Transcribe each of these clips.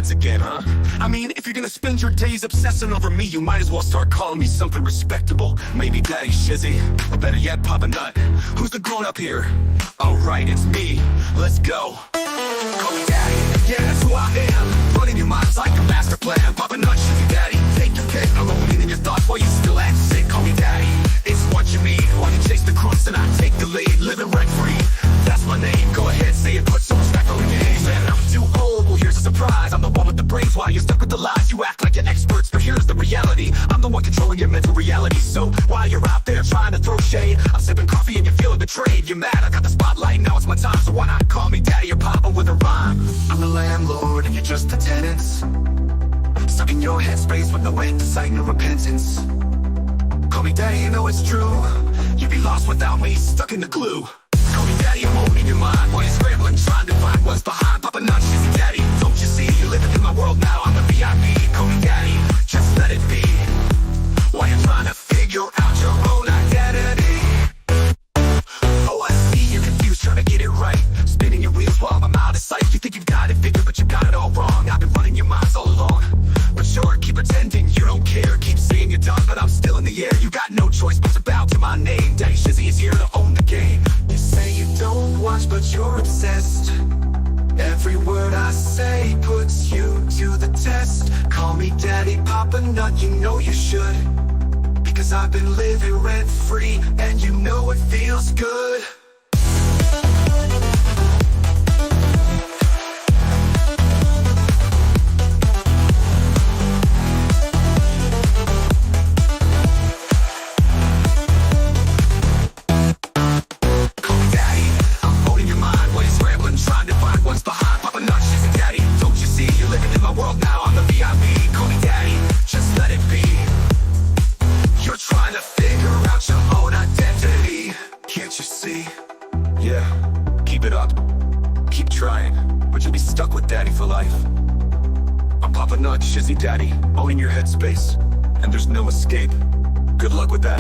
once again, huh? I mean, if you're gonna spend your days obsessing over me, you might as well start calling me something respectable. Maybe Daddy Shizzy, or better yet, Papa Nut. Who's the grown up here? Alright, it's me. Let's go. Call me Daddy, yeah, that's who I am. Running your mind's like a master plan. Papa Nut, Shizzy Daddy, take your pick. I'm owning in your thoughts while you still act sick. Call me Daddy, it's what you mean. While you chase the crooks and I take the lead. Living rent free, that's my name. Go ahead, say it, put some respect on the name. Man, I'm too old, well here's a surprise. I'm the one with the brains while you're stuck with the lies. You act like you're experts, but here's the reality. I'm the one controlling your mental reality. So while you're out there trying to throw shade, I'm sipping coffee and you're feeling betrayed. You're mad, I got the spotlight, now it's my time. So why not call me Daddy or Papa with a rhyme? I'm the landlord and you're just the tenants, stuck in your headspace with no insight, no repentance. Call me Daddy, you know it's true. You'd be lost without me, stuck in the glue. Call me Daddy, I'm owning your mind while you're scrambling, trying to find what's behind. Papa Nut, Shizzy Daddy, don't you see? You're living in my world now, I'm the VIP. Call me Daddy, just let it be. While you're trying to figure out your own identity. Oh, I see you're confused, trying to get it right. Spinning your wheels while I'm out of sight. You think you've got it figured, but you got it all wrong. I've been running your minds all along. But sure, keep pretending you don't care. Keep saying you're done, but I'm still in the air. You got no choice but to bow to my name. Daddy Shizzy is here to own the game. You say you don't watch, but you're obsessed. Every word I say puts you to the test. Call me Daddy, Papa Nut, you know you should. Because I've been living rent-free, and you know it feels good. Shizzy Daddy, all in your headspace, and there's no escape. Good luck with that.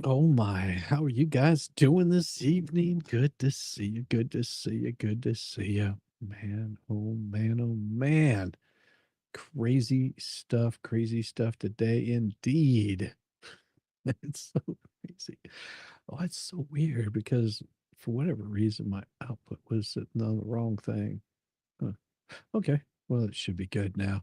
Oh my, how are you guys doing this evening? Good to see you. Good to see you. Good to see you. Man, oh man, oh man. Crazy stuff today indeed. It's so crazy. Oh, it's so weird because for whatever reason my output was sitting on the wrong thing. Huh. Okay, well it should be good now.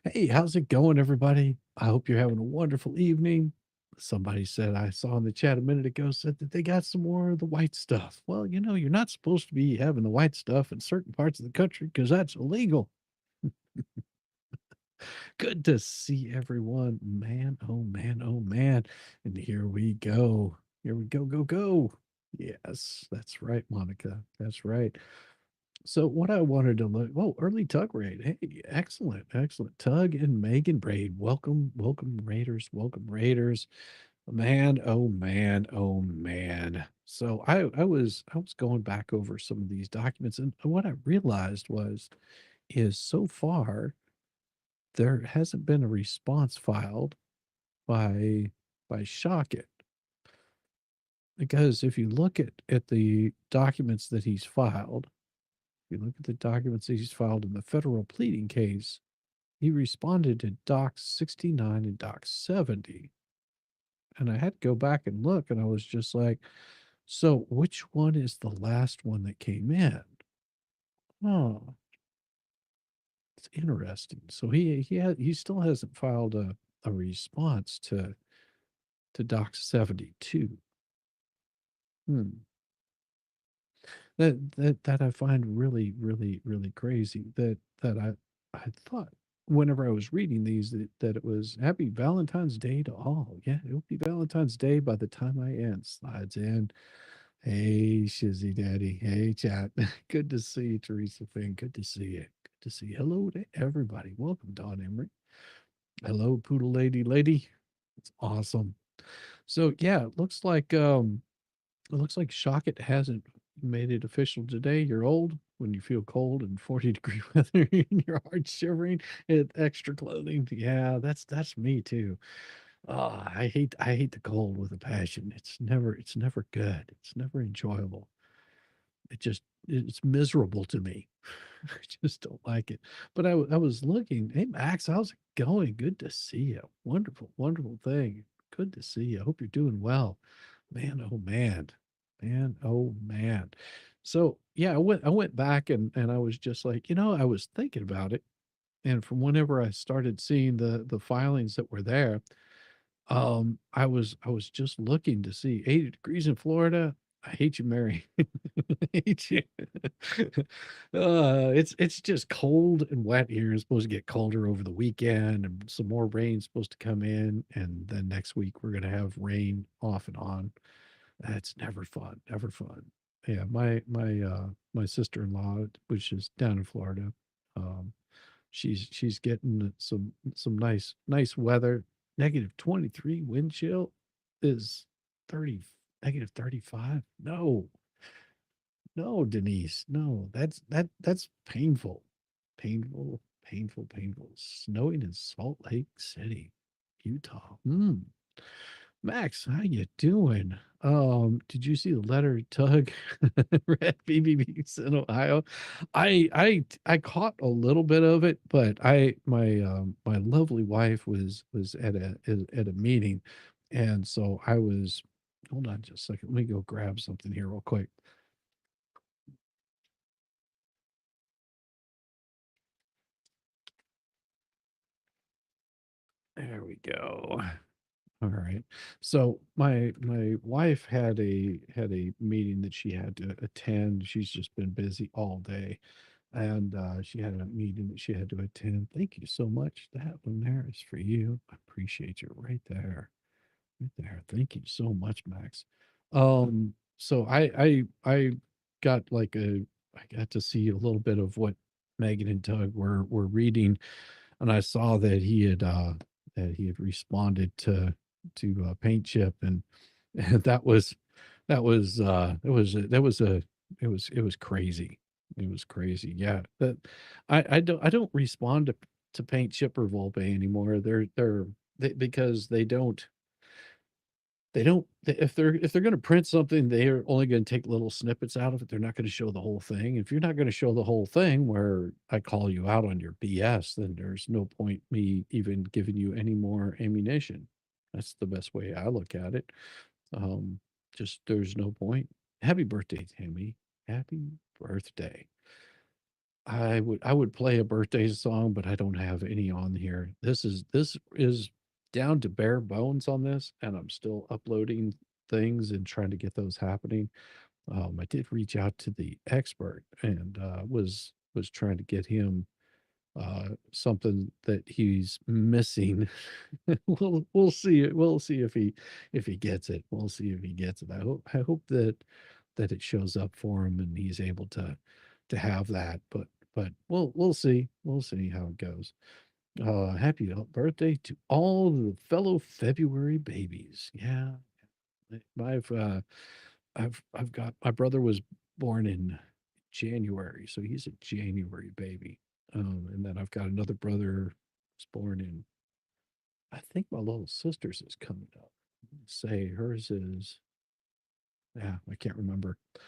Hey, how's it going, everybody? I hope you're having a wonderful evening. Somebody said I saw in the chat a minute ago said that they got some more of the white stuff. Well, you know, you're not supposed to be having the white stuff in certain parts of the country because that's illegal. Good to see everyone. Man, oh man, oh man. And here we go. Here we go, go, go. Yes, that's right, Monica. That's right. So what I wanted to look, oh, early Tug raid. Hey, excellent, excellent. Tug and Megan Braid. Welcome, welcome, Raiders. Welcome, Raiders. Man, oh man, oh man. So I was going back over some of these documents, and what I realized is so far there hasn't been a response filed by Shockit. Because if you look at the documents that he's filed, if you look at the documents that he's filed in the federal pleading case, he responded to Docs 69 and Doc 70. And I had to go back and look, and I was just like, so which one is the last one that came in? Oh, it's interesting. So he still hasn't filed a response to Doc 72. Hmm. That I find really, really, really crazy. That I thought whenever I was reading these that it was Happy Valentine's Day to all. Yeah, it'll be Valentine's Day by the time I end. Slides in. Hey, Shizzy Daddy. Hey, chat. Good to see you, Teresa Finn. Good to see you. Good to see you. Hello to everybody. Welcome, Don Emery. Hello, Poodle Lady. It's awesome. So yeah, it looks like It looks like Shockit hasn't made it official today. You're old when you feel cold and 40-degree weather and your heart shivering and extra clothing. Yeah, that's me too. I hate the cold with a passion. It's never good. It's never enjoyable. It's miserable to me. I just don't like it. But I was looking. Hey Max, how's it going? Good to see you. Wonderful, wonderful thing. Good to see you. I hope you're doing well. Man, oh man. Man, oh man. So yeah, I went back and I was just like, I was thinking about it. And from whenever I started seeing the filings that were there, I was just looking to see 80 degrees in Florida. I hate you, Mary. I hate you. It's just cold and wet here. It's supposed to get colder over the weekend, and some more rain's supposed to come in, and then next week we're gonna have rain off and on. That's never fun, never fun. Yeah, my sister-in-law, which is down in Florida, um, she's getting some nice weather. -23 wind chill is 30 -35. No, no, Denise. No, that's painful. Painful, painful, painful. Snowing in Salt Lake City, Utah. Max, how you doing? Did you see the letter Tug read BBB's in Ohio? I caught a little bit of it, but my lovely wife was at a meeting, and so I was. Hold on just a second. Let me go grab something here real quick. There we go. All right. So my wife had a meeting that she had to attend. She's just been busy all day, and she had a meeting that she had to attend. Thank you so much. That one there is for you. I appreciate you right there. Right there. Thank you so much, Max. So I got like a I got to see a little bit of what Megan and Doug were reading, and I saw that he had responded to Paint Chip, and that was it was crazy. It was crazy. Yeah. That I don't respond to Paint Chip or Volpe anymore. Because if they're gonna print something, they're only gonna take little snippets out of it. They're not gonna show the whole thing. If you're not gonna show the whole thing where I call you out on your BS, then there's no point me even giving you any more ammunition. That's the best way I look at it. Um, just there's no point. Happy birthday, Tammy. Happy birthday. I would play a birthday song, but I don't have any on here. This is down to bare bones on this, and I'm still uploading things and trying to get those happening. I did reach out to the expert and was trying to get him something that he's missing. We'll see it. We'll see if he gets it. We'll see if he gets it. I hope that it shows up for him and he's able to have that. But we'll see. We'll see how it goes. Happy birthday to all the fellow February babies. Yeah. I've I've got my brother was born in January, so he's a January baby. And then I've got another brother who's born in I think my little sister's is coming up. Say hers is yeah, I can't remember. I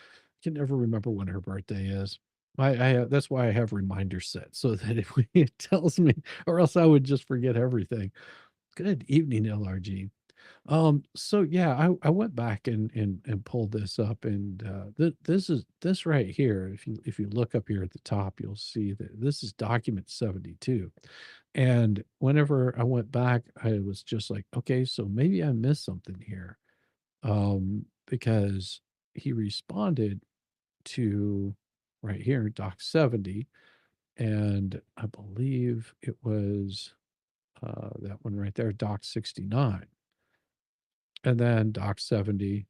can never remember when her birthday is. I that's why I have reminders set so that if it tells me, or else I would just forget everything. Good evening, LRG. So yeah, I went back and pulled this up, and this is this right here. If you look up here at the top, you'll see that this is document 72. And whenever I went back, I was just like, okay, so maybe I missed something here. Because he responded to right here, Doc 70, and I believe it was that one right there, Doc 69, and then Doc 70,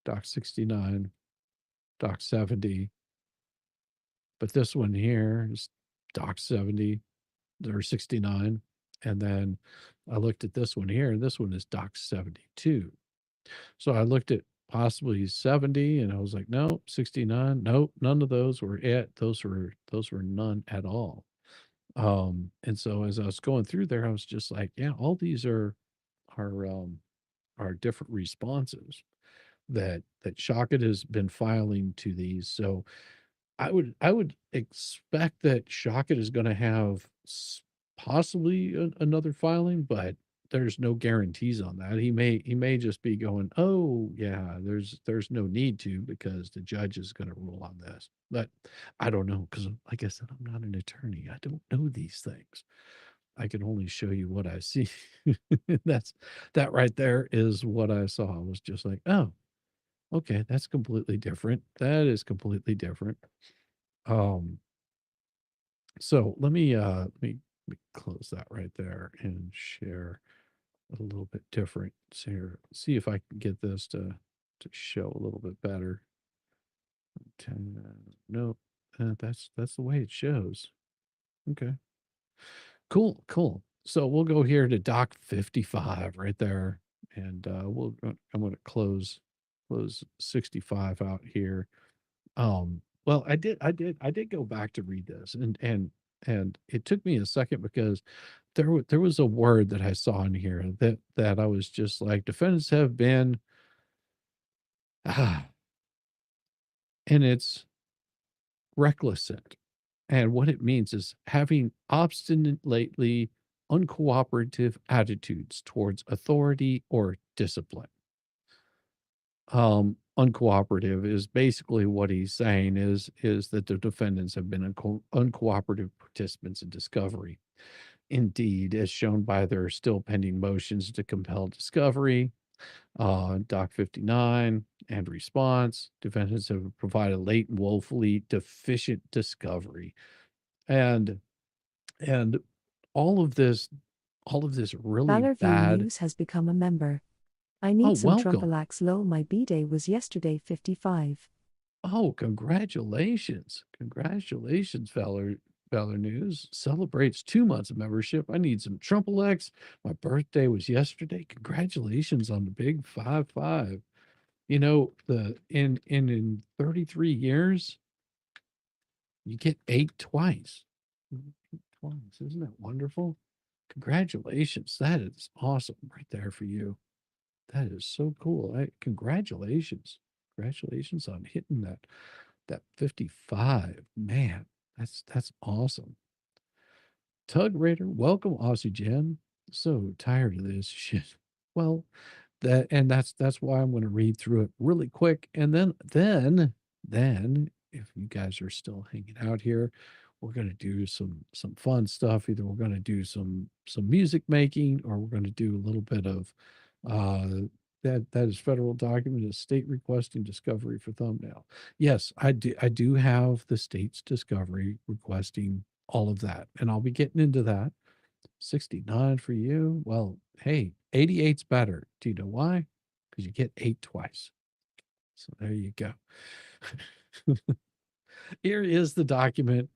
Doc 69, Doc 70. But this one here is Doc 70 or 69. And then I looked at this one here, and this one is Doc 72. So I looked at possibly 70, and I was like, "No, 69. Nope, none of those were it. Those were none at all." And so as I was going through there, I was just like, "Yeah, all these are, are different responses that Shockit has been filing to these." So I would expect that Shockit is gonna have possibly another filing, but there's no guarantees on that. He may just be going, "Oh yeah, there's no need to because the judge is gonna rule on this." But I don't know because, like I said, I'm not an attorney. I don't know these things. I can only show you what I see. That's that right there is what I saw. I was just like, "Oh, okay, that's completely different. That is completely different." Um, so let me close that right there and share a little bit different here. See if I can get this to show a little bit better. 10, no, that's the way it shows. Okay, cool, cool. So we'll go here to doc 55 right there, and I'm going to close 65 out here. Well, I did go back to read this, and it took me a second because there was a word that I saw in here that I was just like, defendants have been, ah, and it's recklessant. And what it means is having obstinately uncooperative attitudes towards authority or discipline. Uncooperative is basically what he's saying is that the defendants have been uncooperative participants in discovery. Indeed, as shown by their still pending motions to compel discovery, Doc 59 and response, defendants have provided late and woefully deficient discovery. And and all of this all of this really Valorview bad. News has become a member. I Oh, need some welcome. Trumpalax low. My B-day was yesterday 55. Oh, congratulations. Congratulations, Valor News. Celebrates 2 months of membership. I need some Trumpalex. My birthday was yesterday. Congratulations on the big 5-5. You know, the in 33 years, you get 8 twice. Twice. Isn't that wonderful? Congratulations. That is awesome right there for you. That is so cool. Congratulations. Congratulations on hitting that 55. Man, that's awesome. Tug Raider, welcome, Aussie Jen. So tired of this shit. Well, that's why I'm going to read through it really quick, and then if you guys are still hanging out here, we're going to do some fun stuff. Either we're going to do some music making, or we're going to do a little bit of uh that is federal document is state requesting discovery for thumbnail. Yes, I do have the state's discovery requesting all of that, and I'll be getting into that. 69 for you. Well, hey, 88's better. Do you know why? Because you get 8 twice. So there you go. Here is the document.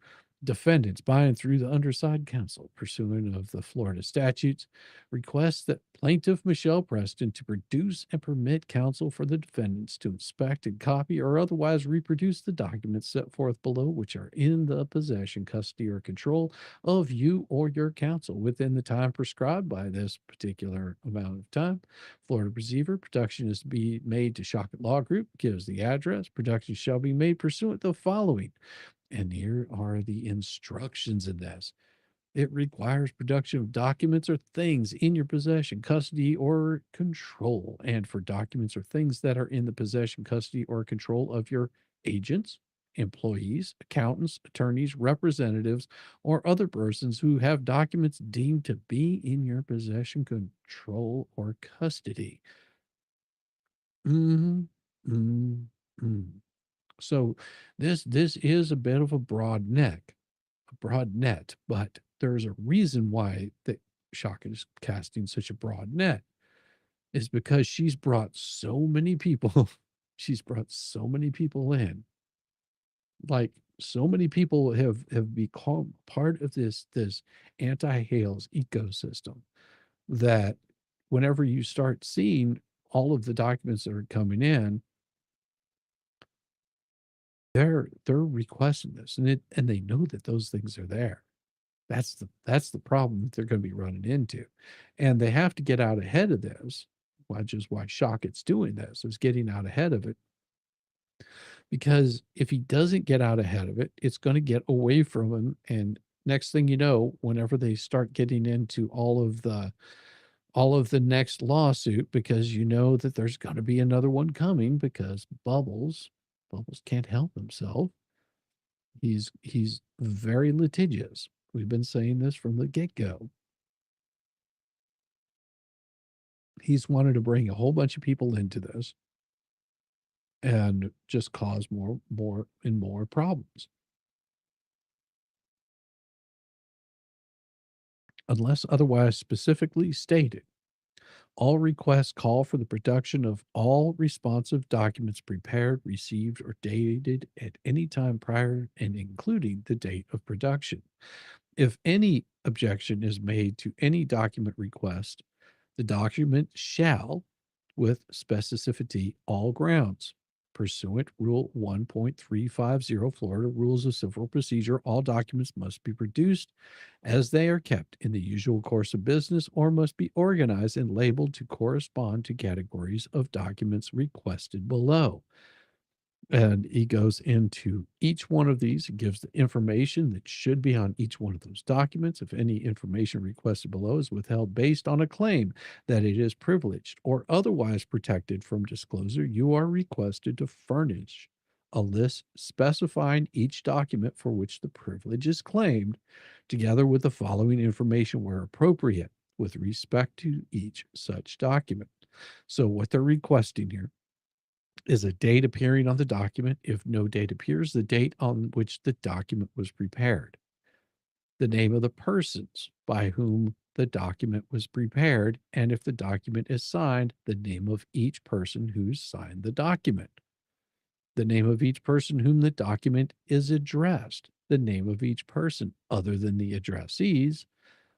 Defendants by and through the undersigned counsel, pursuant of the Florida statutes, request that plaintiff Michelle Preston to produce and permit counsel for the defendants to inspect and copy or otherwise reproduce the documents set forth below, which are in the possession, custody, or control of you or your counsel within the time prescribed by this particular amount of time. Florida Receiver, production is to be made to Shockett Law Group, gives the address. Production shall be made pursuant to the following. And here are the instructions in this. It requires production of documents or things in your possession, custody, or control, and for documents or things that are in the possession, custody, or control of your agents, employees, accountants, attorneys, representatives, or other persons who have documents deemed to be in your possession, control, or custody. Mhm, mhm, mhm. So this is a bit of a broad net, but there's a reason why that Shaka is casting such a broad net is because she's brought so many people, she's brought so many people in. Like so many people have become part of this anti-Hales ecosystem that whenever you start seeing all of the documents that are coming in, they're requesting this, and they know that those things are there. That's the problem that they're going to be running into, and they have to get out ahead of this. Which is why Shockett's doing this, is getting out ahead of it, because if he doesn't get out ahead of it, it's going to get away from him. And next thing you know, whenever they start getting into all of the next lawsuit, because you know that there's going to be another one coming, because Bubbles can't help himself. He's very litigious. We've been saying this from the get-go. He's wanted to bring a whole bunch of people into this and just cause more and more problems. Unless otherwise specifically stated, all requests call for the production of all responsive documents prepared, received, or dated at any time prior and including the date of production. If any objection is made to any document request, the document shall, with specificity, all grounds. Pursuant Rule 1.350 Florida Rules of Civil Procedure, all documents must be produced as they are kept in the usual course of business or must be organized and labeled to correspond to categories of documents requested below. And he goes into each one of these and gives the information that should be on each one of those documents. If any information requested below is withheld based on a claim that it is privileged or otherwise protected from disclosure, you are requested to furnish a list specifying each document for which the privilege is claimed, together with the following information where appropriate with respect to each such document. So what they're requesting here is a date appearing on the document. If no date appears, the date on which the document was prepared, the name of the persons by whom the document was prepared, and if the document is signed, the name of each person who signed the document, the name of each person whom the document is addressed, the name of each person other than the addressees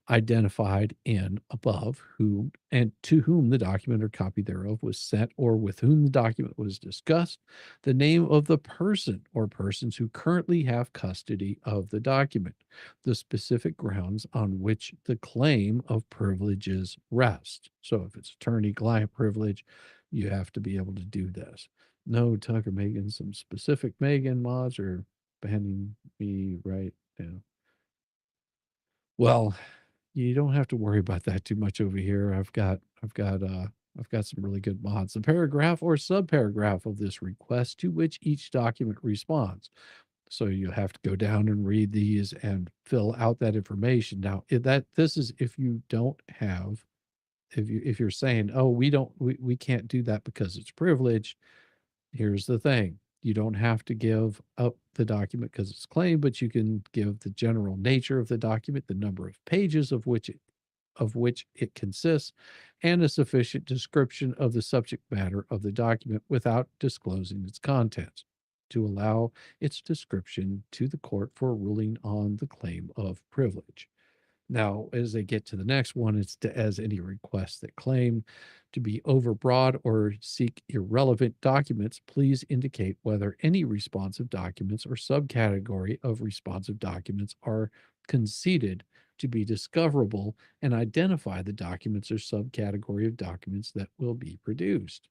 identified in above, whom and to whom the document or copy thereof was sent or with whom the document was discussed, the name of the person or persons who currently have custody of the document, the specific grounds on which the claim of privileges rest. So if it's attorney-client privilege, you have to be able to do this. No, Tucker Megan, some specific Megan mods are banning me right now. Well, you don't have to worry about that too much over here. I've got some really good mods. The paragraph or subparagraph of this request to which each document responds. So you have to go down and read these and fill out that information. Now, this is if you don't have, if you're saying, oh, we can't do that because it's privileged. Here's the thing. You don't have to give up the document because it's claimed, but you can give the general nature of the document, the number of pages of which it consists, and a sufficient description of the subject matter of the document without disclosing its contents, to allow its description to the court for ruling on the claim of privilege. Now, as they get to the next one, it's as any requests that claim to be overbroad or seek irrelevant documents, please indicate whether any responsive documents or subcategory of responsive documents are conceded to be discoverable and identify the documents or subcategory of documents that will be produced.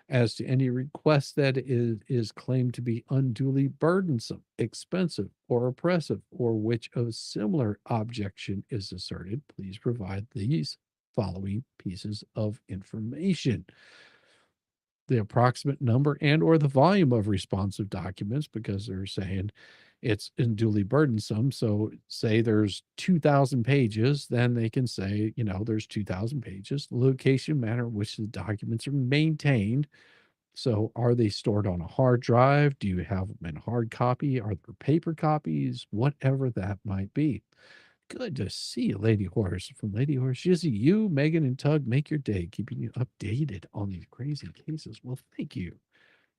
As to any request that is claimed to be unduly burdensome, expensive, or oppressive, or which of similar objection is asserted, please provide these following pieces of information: the approximate number and or the volume of responsive documents, because they're saying it's unduly burdensome. So say there's 2,000 pages, then they can say, there's 2,000 pages. The location, manner in which the documents are maintained. So are they stored on a hard drive? Do you have them in hard copy? Are there paper copies? Whatever that might be. Good to see you, Lady Horse. From Lady Horse Shizzy, you, Megan, and Tug make your day, keeping you updated on these crazy cases. Well, thank you.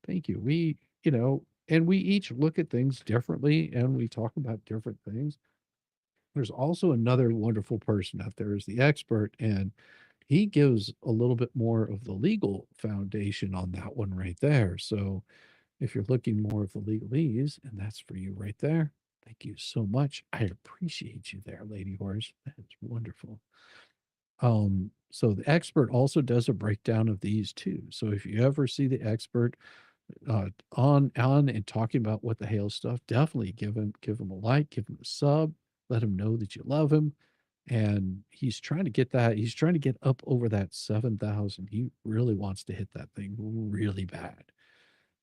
Thank you. And we each look at things differently and we talk about different things. There's also another wonderful person out there, is the expert, and he gives a little bit more of the legal foundation on that one right there. So if you're looking more of the legalese, and that's for you right there. Thank you so much. I appreciate you there, Lady Horse. That's wonderful. So the expert also does a breakdown of these too. So if you ever see the expert on and talking about what the Hale stuff, definitely give him a like, give him a sub, let him know that you love him. And he's trying to get that, he's trying to get up over that 7,000. He really wants to hit that thing really bad.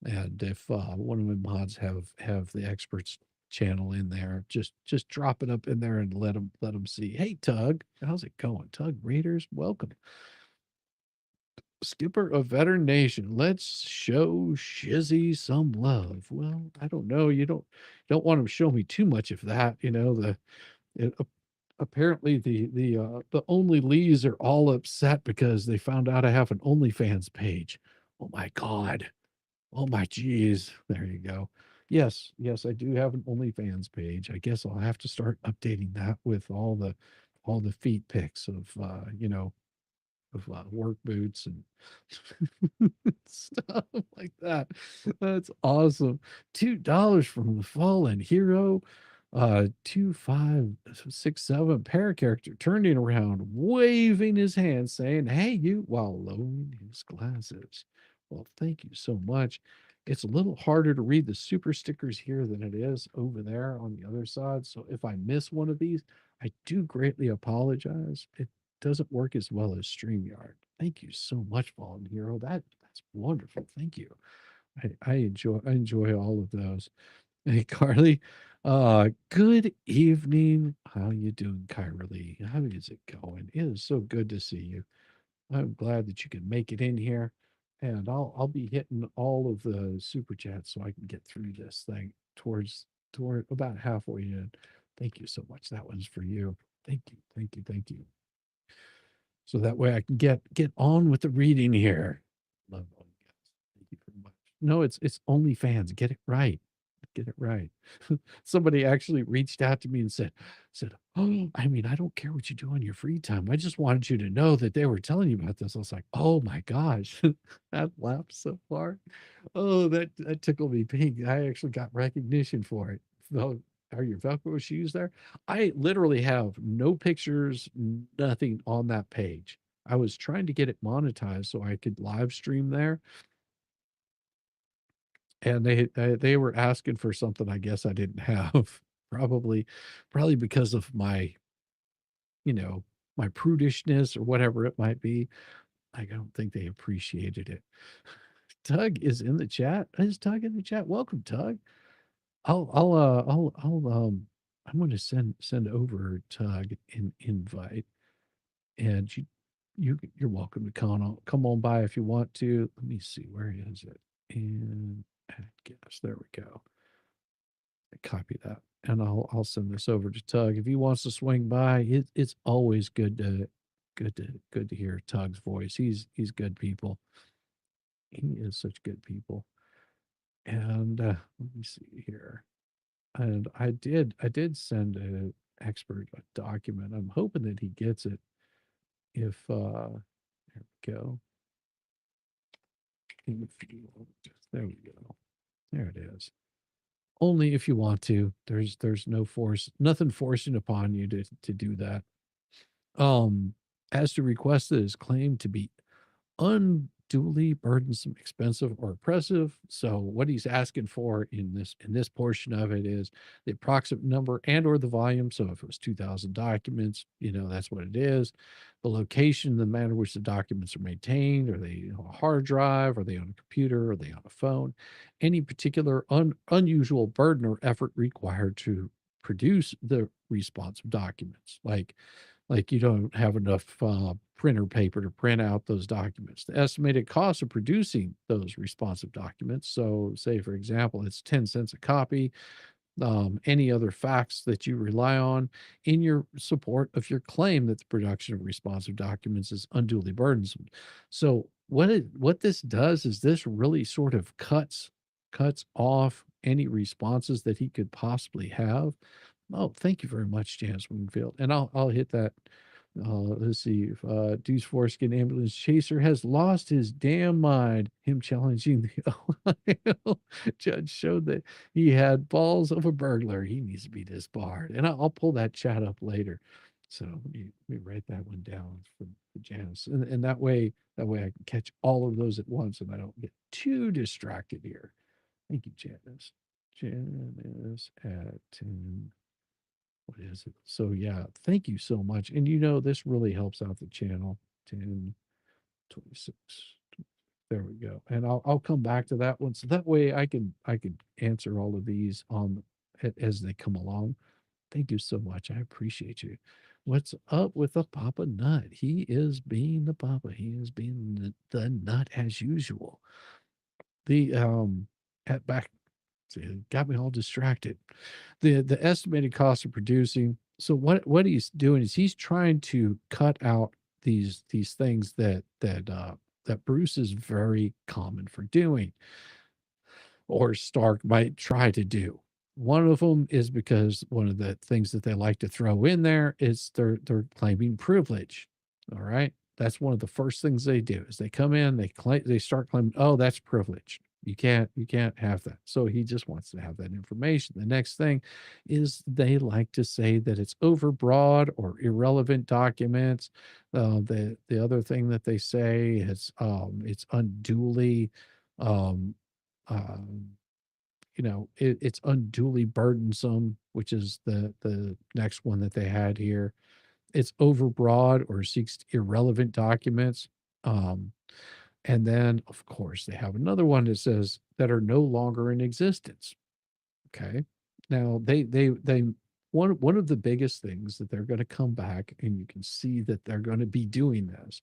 And if one of my mods have the experts channel in there, just drop it up in there and let them see. Hey Tug, how's it going? Tug Raiders, welcome. Skipper of Veteran Nation, let's show Shizzy some love. Well, I don't know. You don't want to show me too much of that. It, apparently the only Lees are all upset because they found out I have an OnlyFans page. Oh my God. Oh my geez. There you go. Yes, I do have an OnlyFans page. I guess I'll have to start updating that with all the feet pics of work boots and stuff like that. That's awesome. $2 from the fallen hero. 2567 character turning around, waving his hand, saying, "Hey, you," while lowering his glasses. Well, thank you so much. It's a little harder to read the super stickers here than it is over there on the other side. So if I miss one of these, I do greatly apologize. It doesn't work as well as StreamYard. Thank you so much, Fallen Hero. That's wonderful. Thank you. I enjoy all of those. Hey Carly, good evening. How you doing, Kyrie? How is it going? It is so good to see you. I'm glad that you can make it in here. And I'll be hitting all of the super chats so I can get through this thing toward about halfway in. Thank you so much. That one's for you. Thank you. Thank you. Thank you. So that way I can get on with the reading here. Love all you guys. Thank you very much. No, it's OnlyFans. Get it right. Get it right. Somebody actually reached out to me and said, "Oh, I mean, I don't care what you do on your free time. I just wanted you to know that they were telling you about this." I was like, "Oh my gosh." That laughed so hard. Oh, that tickled me pink. I actually got recognition for it. So, are your Velcro shoes there? I literally have no pictures, nothing on that page. I was trying to get it monetized so I could live stream there, and they were asking for something I guess I didn't have. Probably because of you know, my prudishness or whatever it might be. I don't think they appreciated it. Tug is in the chat. Is Tug in the chat? Welcome, Tug. I'm going to send over Tug an invite, and you're welcome to come on by if you want to. Let me see, where is it? And add guest. There we go. Copy that, and I'll send this over to Tug if he wants to swing by. It's always good to hear Tug's voice. He's good people. He is such good people. And let me see here. And I did send an expert a document. I'm hoping that he gets it. If there we go. There we go. There it is. Only if you want to. There's no force, nothing forcing upon you to do that. As to request that is claimed to be unduly burdensome, expensive, or oppressive. So what he's asking for in this portion of it is the approximate number and or the volume. So if it was 2,000 documents, that's what it is. The location, the manner in which the documents are maintained. Are they on a hard drive? Are they on a computer? Are they on a phone? Any particular unusual burden or effort required to produce the responsive documents, like you don't have enough printer paper to print out those documents. The estimated cost of producing those responsive documents. So say, for example, it's 10 cents a copy. Any other facts that you rely on in your support of your claim that the production of responsive documents is unduly burdensome. So what this does is this really sort of cuts off any responses that he could possibly have. Oh, thank you very much, Jan Wingfield. And I'll hit that Let's see if Deuce Foreskin ambulance chaser has lost his damn mind. Him challenging the Ohio judge showed that he had balls of a burglar. He needs to be disbarred. And I'll pull that chat up later. So let me write that one down for Janice. And that way I can catch all of those at once and I don't get too distracted here. Thank you, Janice. Janice at 10. What is it? So yeah, thank you so much. And this really helps out the channel. 10, 26. There we go. And I'll come back to that one. So that way I can answer all of these as they come along. Thank you so much. I appreciate you. What's up with the Papa Nut? He is being the Papa. He is being the nut as usual. The at back See, it got me all distracted. The estimated cost of producing. So what he's doing is he's trying to cut out these things that Bruce is very common for doing, or Stark might try to do. One of them is because one of the things that they like to throw in there is they're claiming privilege. All right. That's one of the first things they do is they come in, they start claiming, oh, that's privilege. You can't have that. So he just wants to have that information. The next thing is they like to say that it's overbroad or irrelevant documents. The other thing that they say is it's unduly um, um, it's unduly burdensome, which is the next one that they had here. It's overbroad or seeks irrelevant documents. Um, and then, of course, they have another one that says that are no longer in existence. Okay. Now they one of the biggest things that they're going to come back, and you can see that they're going to be doing this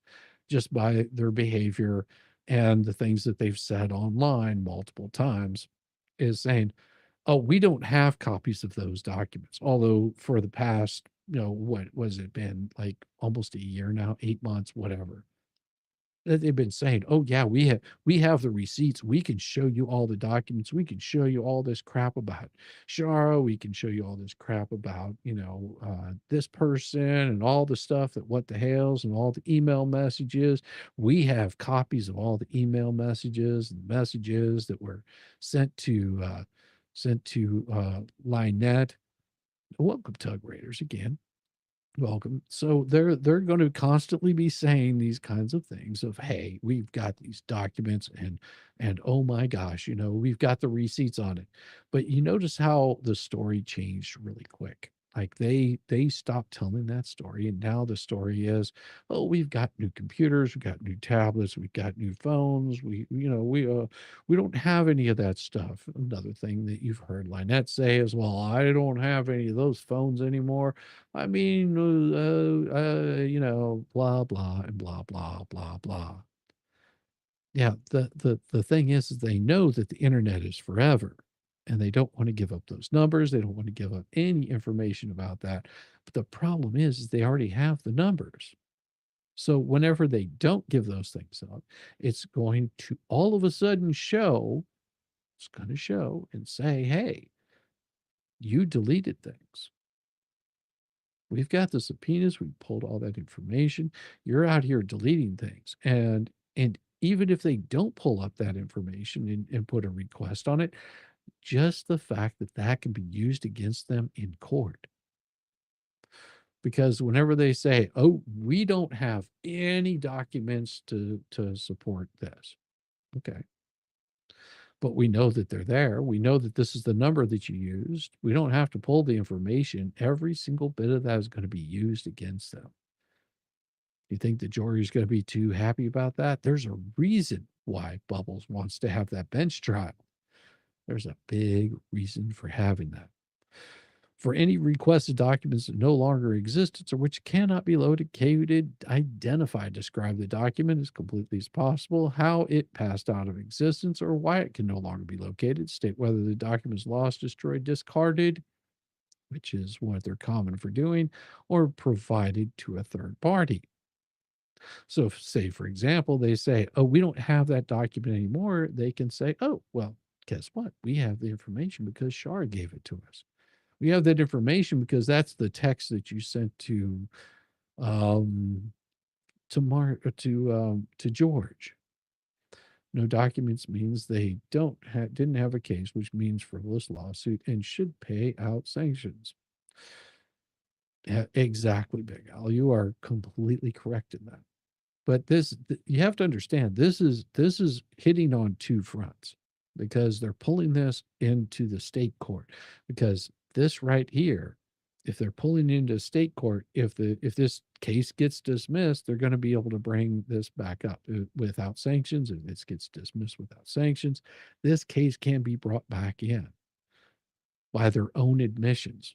just by their behavior and the things that they've said online multiple times, is saying, oh, we don't have copies of those documents. Although for the past, what was it been, like almost a year now, 8 months, whatever, that they've been saying, oh yeah, we have the receipts. We can show you all the documents. We can show you all this crap about Shara. We can show you all this crap about, this person and all the stuff that What the Hales and all the email messages. We have copies of all the email messages and messages that were sent to Lynette. Welcome, Tug Raiders, again. Welcome. So they're going to constantly be saying these kinds of things of, hey, we've got these documents and oh my gosh, we've got the receipts on it. But you notice how the story changed really quick. Like they stopped telling that story, and now the story is, oh, we've got new computers, we've got new tablets, we've got new phones. We don't have any of that stuff. Another thing that you've heard Lynette say is, well, I don't have any of those phones anymore. I mean, blah blah and blah blah blah blah. Yeah, the thing is they know that the internet is forever, and they don't want to give up those numbers. They don't want to give up any information about that. But the problem is they already have the numbers. So whenever they don't give those things up, it's going to all of a sudden show. It's going to show and say, hey, you deleted things. We've got the subpoenas. We pulled all that information. You're out here deleting things. And even if they don't pull up that information and put a request on it, just the fact that that can be used against them in court. Because whenever they say, oh, we don't have any documents to support this. Okay. But we know that they're there. We know that this is the number that you used. We don't have to pull the information. Every single bit of that is going to be used against them. You think the jury's going to be too happy about that? There's a reason why Bubbles wants to have that bench trial. There's a big reason for having that. For any requested documents that no longer exist or which cannot be located, identify, describe the document as completely as possible, how it passed out of existence, or why it can no longer be located, state whether the document is lost, destroyed, discarded, which is what they're common for doing, or provided to a third party. So if, say, for example, they say, oh, we don't have that document anymore, they can say, oh, well, guess what? We have the information because Shar gave it to us. We have that information because that's the text that you sent to Um, to George. No documents means they didn't have a case, which means frivolous lawsuit and should pay out sanctions. Exactly, Big Al. You are completely correct in that. But you have to understand, this is hitting on two fronts because they're pulling this into the state court. Because this right here, if they're pulling into state court, if this case gets dismissed, they're going to be able to bring this back up without sanctions. If this gets dismissed without sanctions, this case can be brought back in by their own admissions,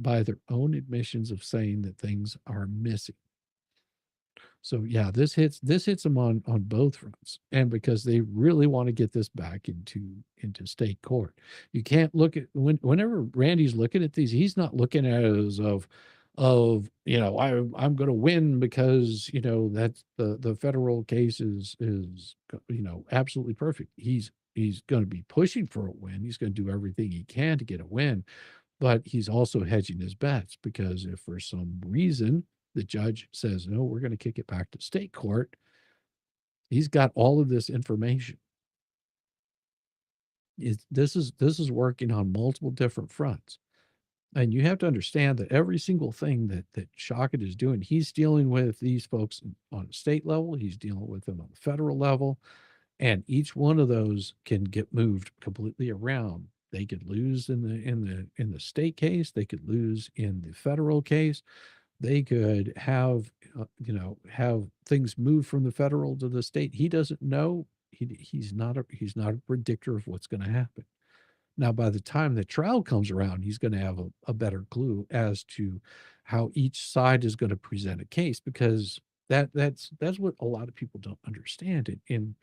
of saying that things are missing. So yeah, this hits them on both fronts, and because they really want to get this back into state court. You can't look at whenever Randy's looking at these, he's not looking at it as of I'm going to win because that's the federal case is absolutely perfect. He's going to be pushing for a win. He's going to do everything he can to get a win, but he's also hedging his bets because if for some reason the judge says, no, we're going to kick it back to state court, he's got all of this information. This is working on multiple different fronts. And you have to understand that every single thing that Shockett is doing, he's dealing with these folks on a state level, he's dealing with them on the federal level, and each one of those can get moved completely around. They could lose in the state case, they could lose in the federal case, they could have things move from the federal to the state. He doesn't know. He's not a predictor of what's going to happen. Now, by the time the trial comes around, he's going to have a better clue as to how each side is going to present a case, because that's what a lot of people don't understand in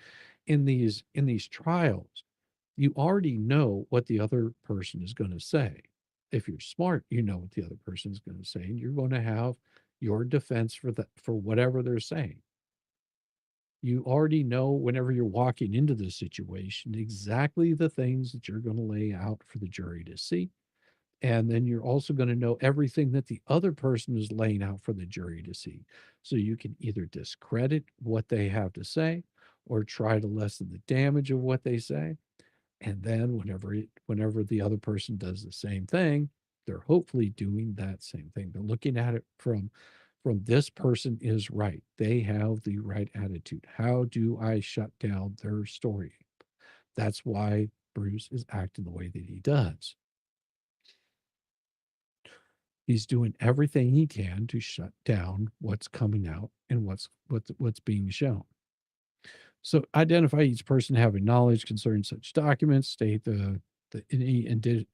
these trials. You already know what the other person is going to say. If you're smart, you know what the other person is going to say, and you're going to have your defense for whatever they're saying. You already know whenever you're walking into this situation exactly the things that you're going to lay out for the jury to see. And then you're also going to know everything that the other person is laying out for the jury to see. So you can either discredit what they have to say or try to lessen the damage of what they say. And then whenever the other person does the same thing, they're hopefully doing that same thing. They're looking at it from this person is right. They have the right attitude. How do I shut down their story? That's why Bruce is acting the way that he does. He's doing everything he can to shut down what's coming out and what's being shown. So identify each person having knowledge concerning such documents, state any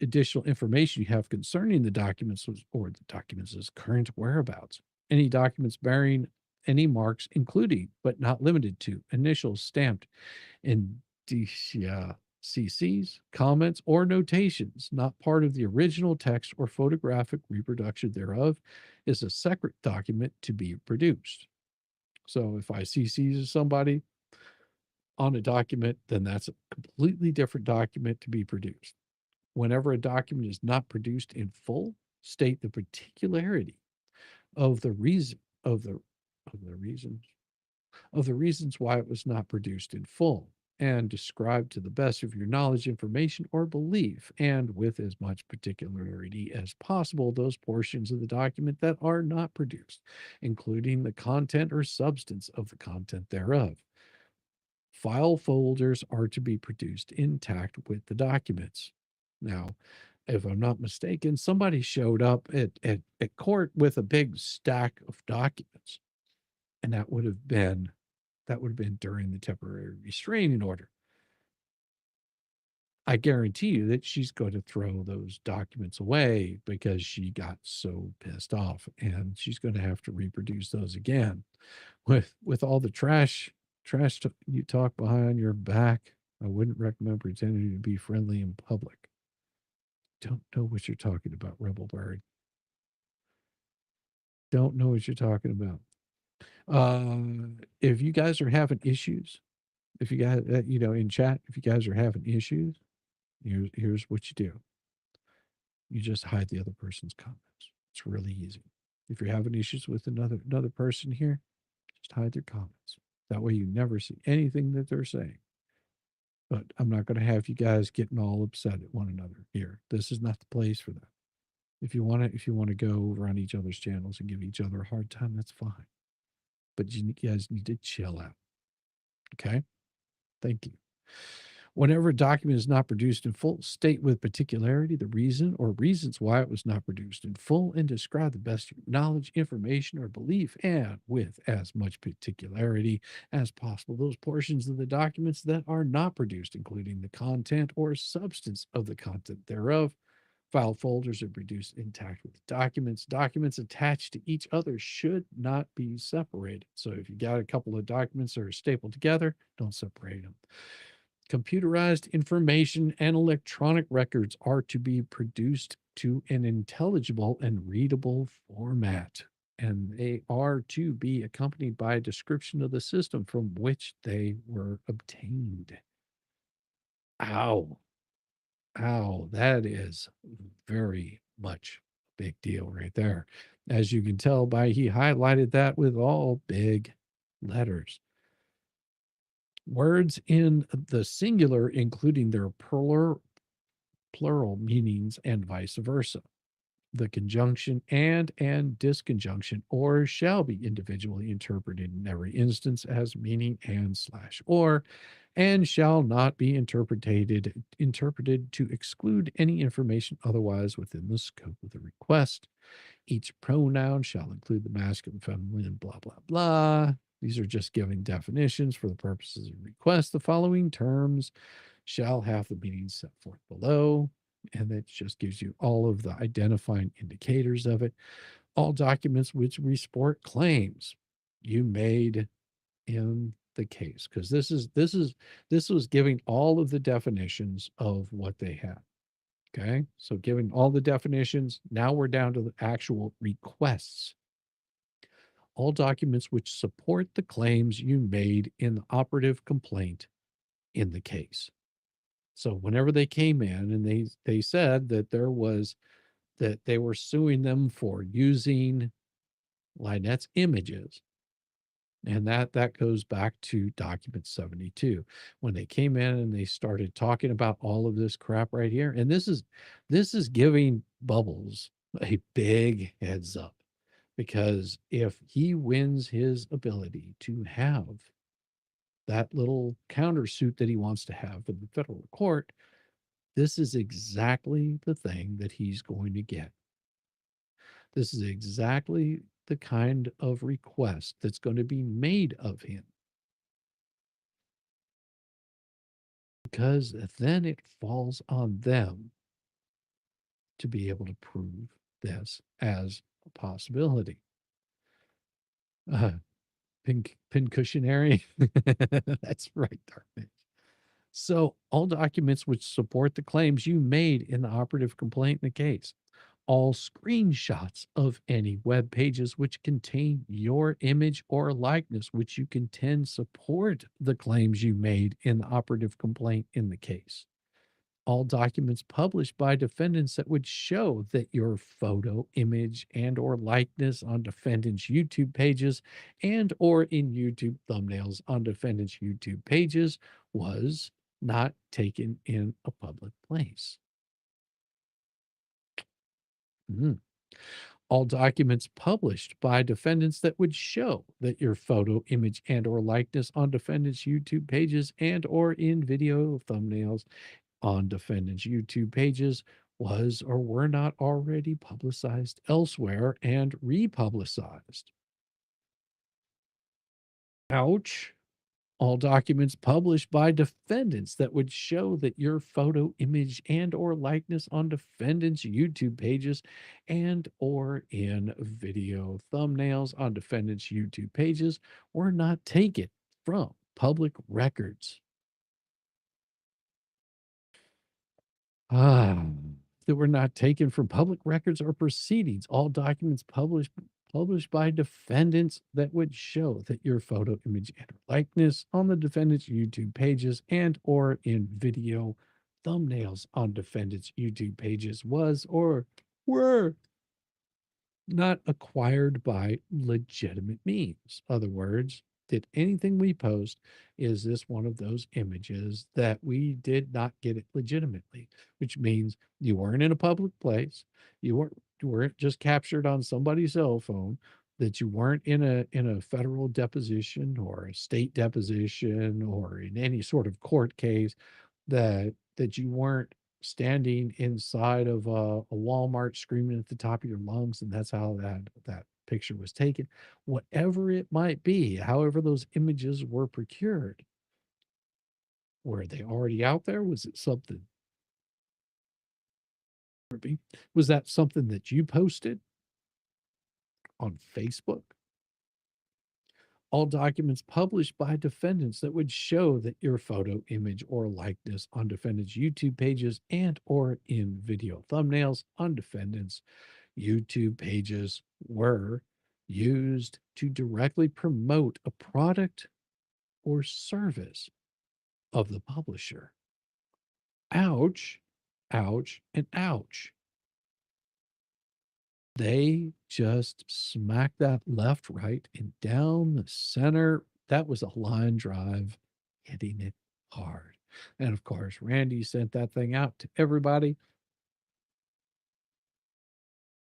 additional information you have concerning the documents or the documents' current whereabouts. Any documents bearing any marks, including but not limited to initials stamped indicia, CCs, comments, or notations not part of the original text or photographic reproduction thereof is a separate document to be produced. So if I CCs somebody on a document, then that's a completely different document to be produced. Whenever a document is not produced in full, state the particularity of the reason of the reasons why it was not produced in full, and describe to the best of your knowledge, information, or belief, and with as much particularity as possible, those portions of the document that are not produced, including the content or substance of the content thereof. File folders are to be produced intact with the documents. Now, if I'm not mistaken, somebody showed up at court with a big stack of documents, and that would have been during the temporary restraining order. I guarantee you that she's going to throw those documents away because she got so pissed off, and she's going to have to reproduce those again with all the you talk behind your back. I wouldn't recommend pretending to be friendly in public. Don't know what you're talking about, Rebel Bird. Don't know what you're talking about. If you guys are having issues, if you guys, in chat, if you guys are having issues, here's what you do. You just hide the other person's comments. It's really easy. If you're having issues with another person here, just hide their comments. That way you never see anything that they're saying. But I'm not going to have you guys getting all upset at one another here. This is not the place for that. If you want to go over on each other's channels and give each other a hard time, that's fine. But you guys need to chill out. Okay? Thank you. Whenever a document is not produced in full, state with particularity the reason or reasons why it was not produced in full and describe the best knowledge, information, or belief, and with as much particularity as possible those portions of the documents that are not produced, including the content or substance of the content thereof. File folders are produced intact with the documents. Documents attached to each other should not be separated. So if you got a couple of documents that are stapled together, don't separate them. Computerized information and electronic records are to be produced to an intelligible and readable format, and they are to be accompanied by a description of the system from which they were obtained. Ow. Ow, that is very much a big deal right there. As you can tell by he highlighted that with all big letters. Words in the singular, including their plural meanings and vice versa. The conjunction and disconjunction or shall be individually interpreted in every instance as meaning and slash or and shall not be interpreted to exclude any information otherwise within the scope of the request. Each pronoun shall include the masculine, feminine, blah, blah, blah. These are just giving definitions for the purposes of request. The following terms shall have the meanings set forth below. And that just gives you all of the identifying indicators of it. All documents which report claims you made in the case, because this was giving all of the definitions of what they had. Okay, so giving all the definitions, now we're down to the actual requests. All documents which support the claims you made in the operative complaint in the case. So whenever they came in and they said that that they were suing them for using Lynette's images, and that goes back to document 72 when they came in and they started talking about all of this crap right here. And this is giving Bubbles a big heads up, because if he wins his ability to have that little countersuit that he wants to have in the federal court, this is exactly the thing that he's going to get. This is exactly the kind of request that's going to be made of him. Because then it falls on them to be able to prove this as a possibility. Pincussionary. That's right, Darkness. So all documents which support the claims you made in the operative complaint in the case, all screenshots of any web pages which contain your image or likeness which you contend support the claims you made in the operative complaint in the case, all documents published by defendants that would show that your photo, image, and or likeness on defendants' YouTube pages and or in YouTube thumbnails on defendants' YouTube pages was not taken in a public place. All documents published by defendants that would show that your photo, image, and or likeness on defendants' YouTube pages and or in video thumbnails on defendants' YouTube pages was or were not already publicized elsewhere and republicized. Ouch. All documents published by defendants that would show that your photo, image, and or likeness on defendants' YouTube pages and or in video thumbnails on defendants' YouTube pages were not taken from public records. That were not taken from public records or proceedings. All documents published by defendants that would show that your photo, image, and likeness on the defendant's YouTube pages and or in video thumbnails on defendants' YouTube pages was or were not acquired by legitimate means. Other words, did anything we post, is this one of those images that we did not get it legitimately, which means you weren't in a public place, you weren't just captured on somebody's cell phone, that you weren't in a federal deposition or a state deposition or in any sort of court case, that you weren't standing inside of a Walmart screaming at the top of your lungs, and that's how that picture was taken. Whatever it might be, however those images were procured, were they already out there? Was it something? Was that something that you posted on Facebook? All documents published by defendants that would show that your photo, image, or likeness on defendants' YouTube pages and or in video thumbnails on defendants' YouTube pages were used to directly promote a product or service of the publisher. Ouch, ouch, and ouch. They just smacked that left, right, and down the center. That was a line drive, hitting it hard. And of course, Randy sent that thing out to everybody.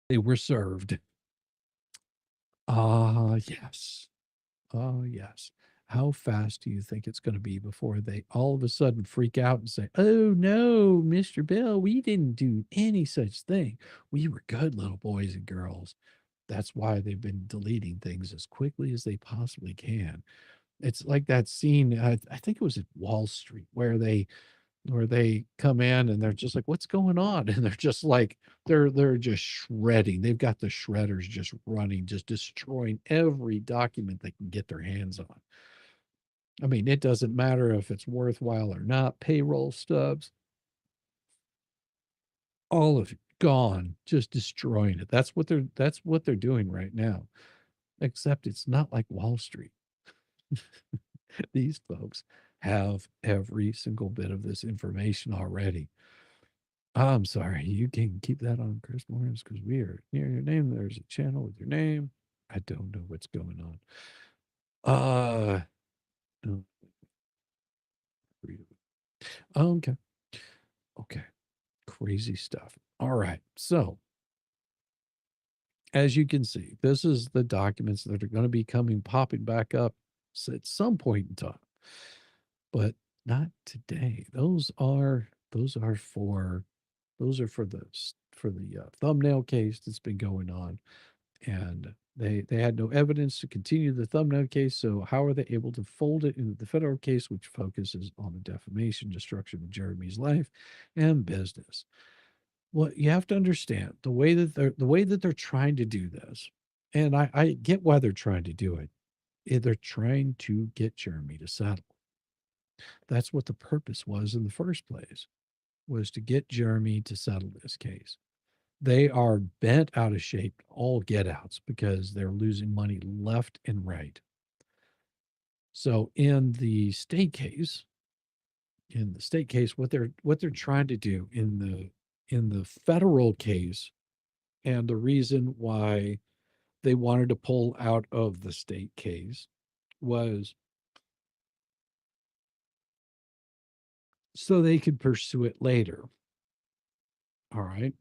They were served. Ah, yes. Oh, yes. How fast do you think it's going to be before they all of a sudden freak out and say, "Oh, no, Mr. Bill, we didn't do any such thing. We were good little boys and girls." That's why they've been deleting things as quickly as they possibly can. It's like that scene, I think it was at Wall Street, where they come in and they're just like, "What's going on?" And they're just like, they're just shredding. They've got the shredders just running, just destroying every document they can get their hands on. I mean, it doesn't matter if it's worthwhile or not. Payroll stubs, all of it gone, just destroying it. That's what they're doing right now. Except it's not like Wall Street. These folks have every single bit of this information already. I'm sorry, you can keep that on Chris Morris because we are near your name. There's a channel with your name. I don't know what's going on. No. Okay. Okay. Crazy stuff. All right. So, as you can see, this is the documents that are going to be popping back up at some point in time, but not today. Those are for the thumbnail case that's been going on, and they had no evidence to continue the thumbnail case. So how are they able to fold it into the federal case, which focuses on the defamation, destruction of Jeremy's life and business? Well, you have to understand the way that they're trying to do this, and I get why they're trying to do it. They're trying to get Jeremy to settle. That's what the purpose was in the first place, was to get Jeremy to settle this case. They are bent out of shape, all get outs, because they're losing money left and right. So in the state case, what they're trying to do in the federal case, and the reason why they wanted to pull out of the state case was so they could pursue it later. All right.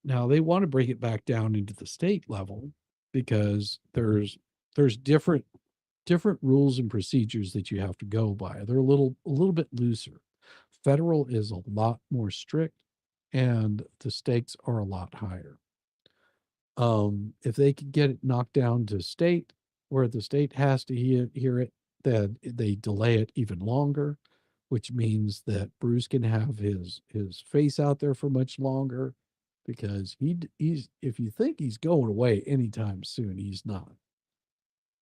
Now they want to bring it back down into the state level because there's different rules and procedures that you have to go by. They're a little bit looser. Federal is a lot more strict and the stakes are a lot higher. If they could get it knocked down to state where the state has to hear it, then they delay it even longer, which means that Bruce can have his face out there for much longer because he's if you think he's going away anytime soon, he's not.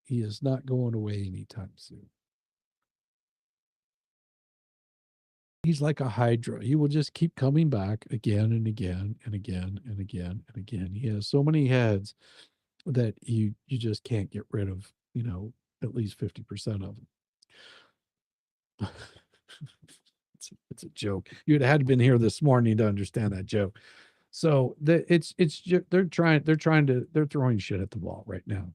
He is not going away anytime soon. He's like a hydra. He will just keep coming back again and again and again and again and again. He has so many heads that you just can't get rid of, at least 50% of them. It's a joke. You'd had been here this morning to understand that joke. So they're throwing shit at the wall right now.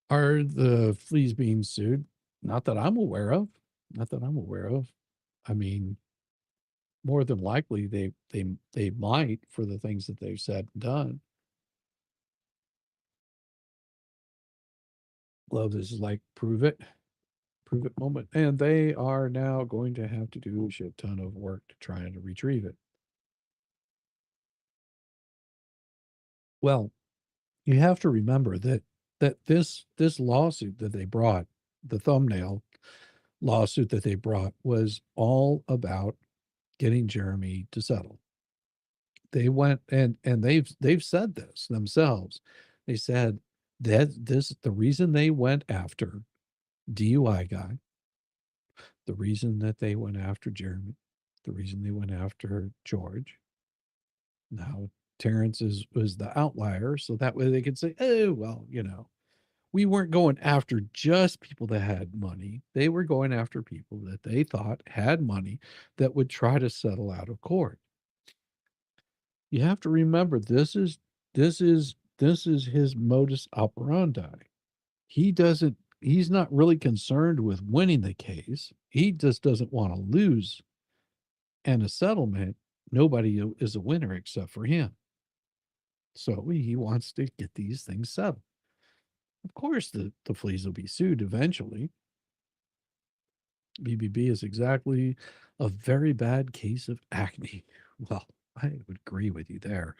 Are the fleas being sued? Not that I'm aware of. Not that I'm aware of. I mean, more than likely they might for the things that they've said and done. Love is like prove it moment. And they are now going to have to do a shit ton of work to try and retrieve it. Well, you have to remember that this lawsuit that they brought, the thumbnail lawsuit that they brought, was all about getting Jeremy to settle. They went and they've said this themselves. They said that this the reason they went after DUI guy, the reason that they went after Jeremy, the reason they went after George. Now Terrence was the outlier, so that way they could say, oh well, we weren't going after just people that had money. They were going after people that they thought had money that would try to settle out of court. You have to remember this is his modus operandi. He's not really concerned with winning the case. He just doesn't want to lose. And a settlement, nobody is a winner except for him. So he wants to get these things settled. Of course, the fleas will be sued eventually. BBB is exactly a very bad case of acne. Well, I would agree with you there.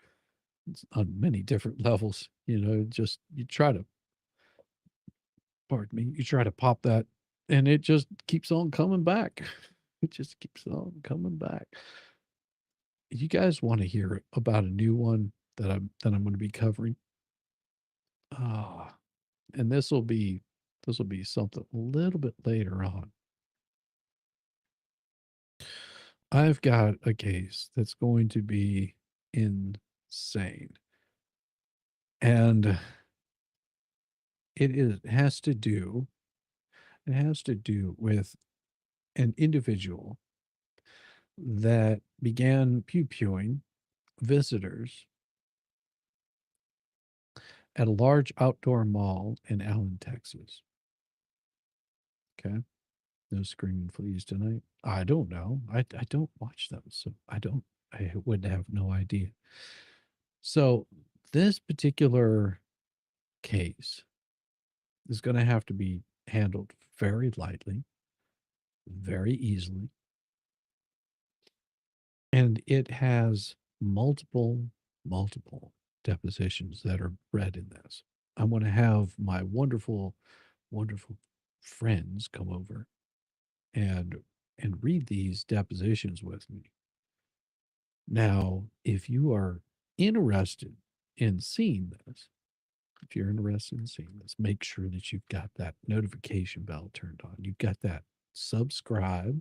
It's on many different levels. Just you try to, pardon me, you try to pop that, and it just keeps on coming back. It just keeps on coming back. You guys want to hear about a new one that I'm going to be covering? Ah, and this will be something a little bit later on. I've got a case that's going to be insane. And it has to do with an individual that began pew-pewing visitors at a large outdoor mall in Allen, Texas. Okay. No screaming fleas tonight. I don't know. I don't watch them, so I would have no idea. So this particular case is going to have to be handled very lightly, very easily. And it has multiple depositions that are bred in this. I'm going to have my wonderful friends come over and read these depositions with me. Now, if you are interested in seeing this, if you're interested in seeing this, make sure that you've got that notification bell turned on. You've got that subscribe,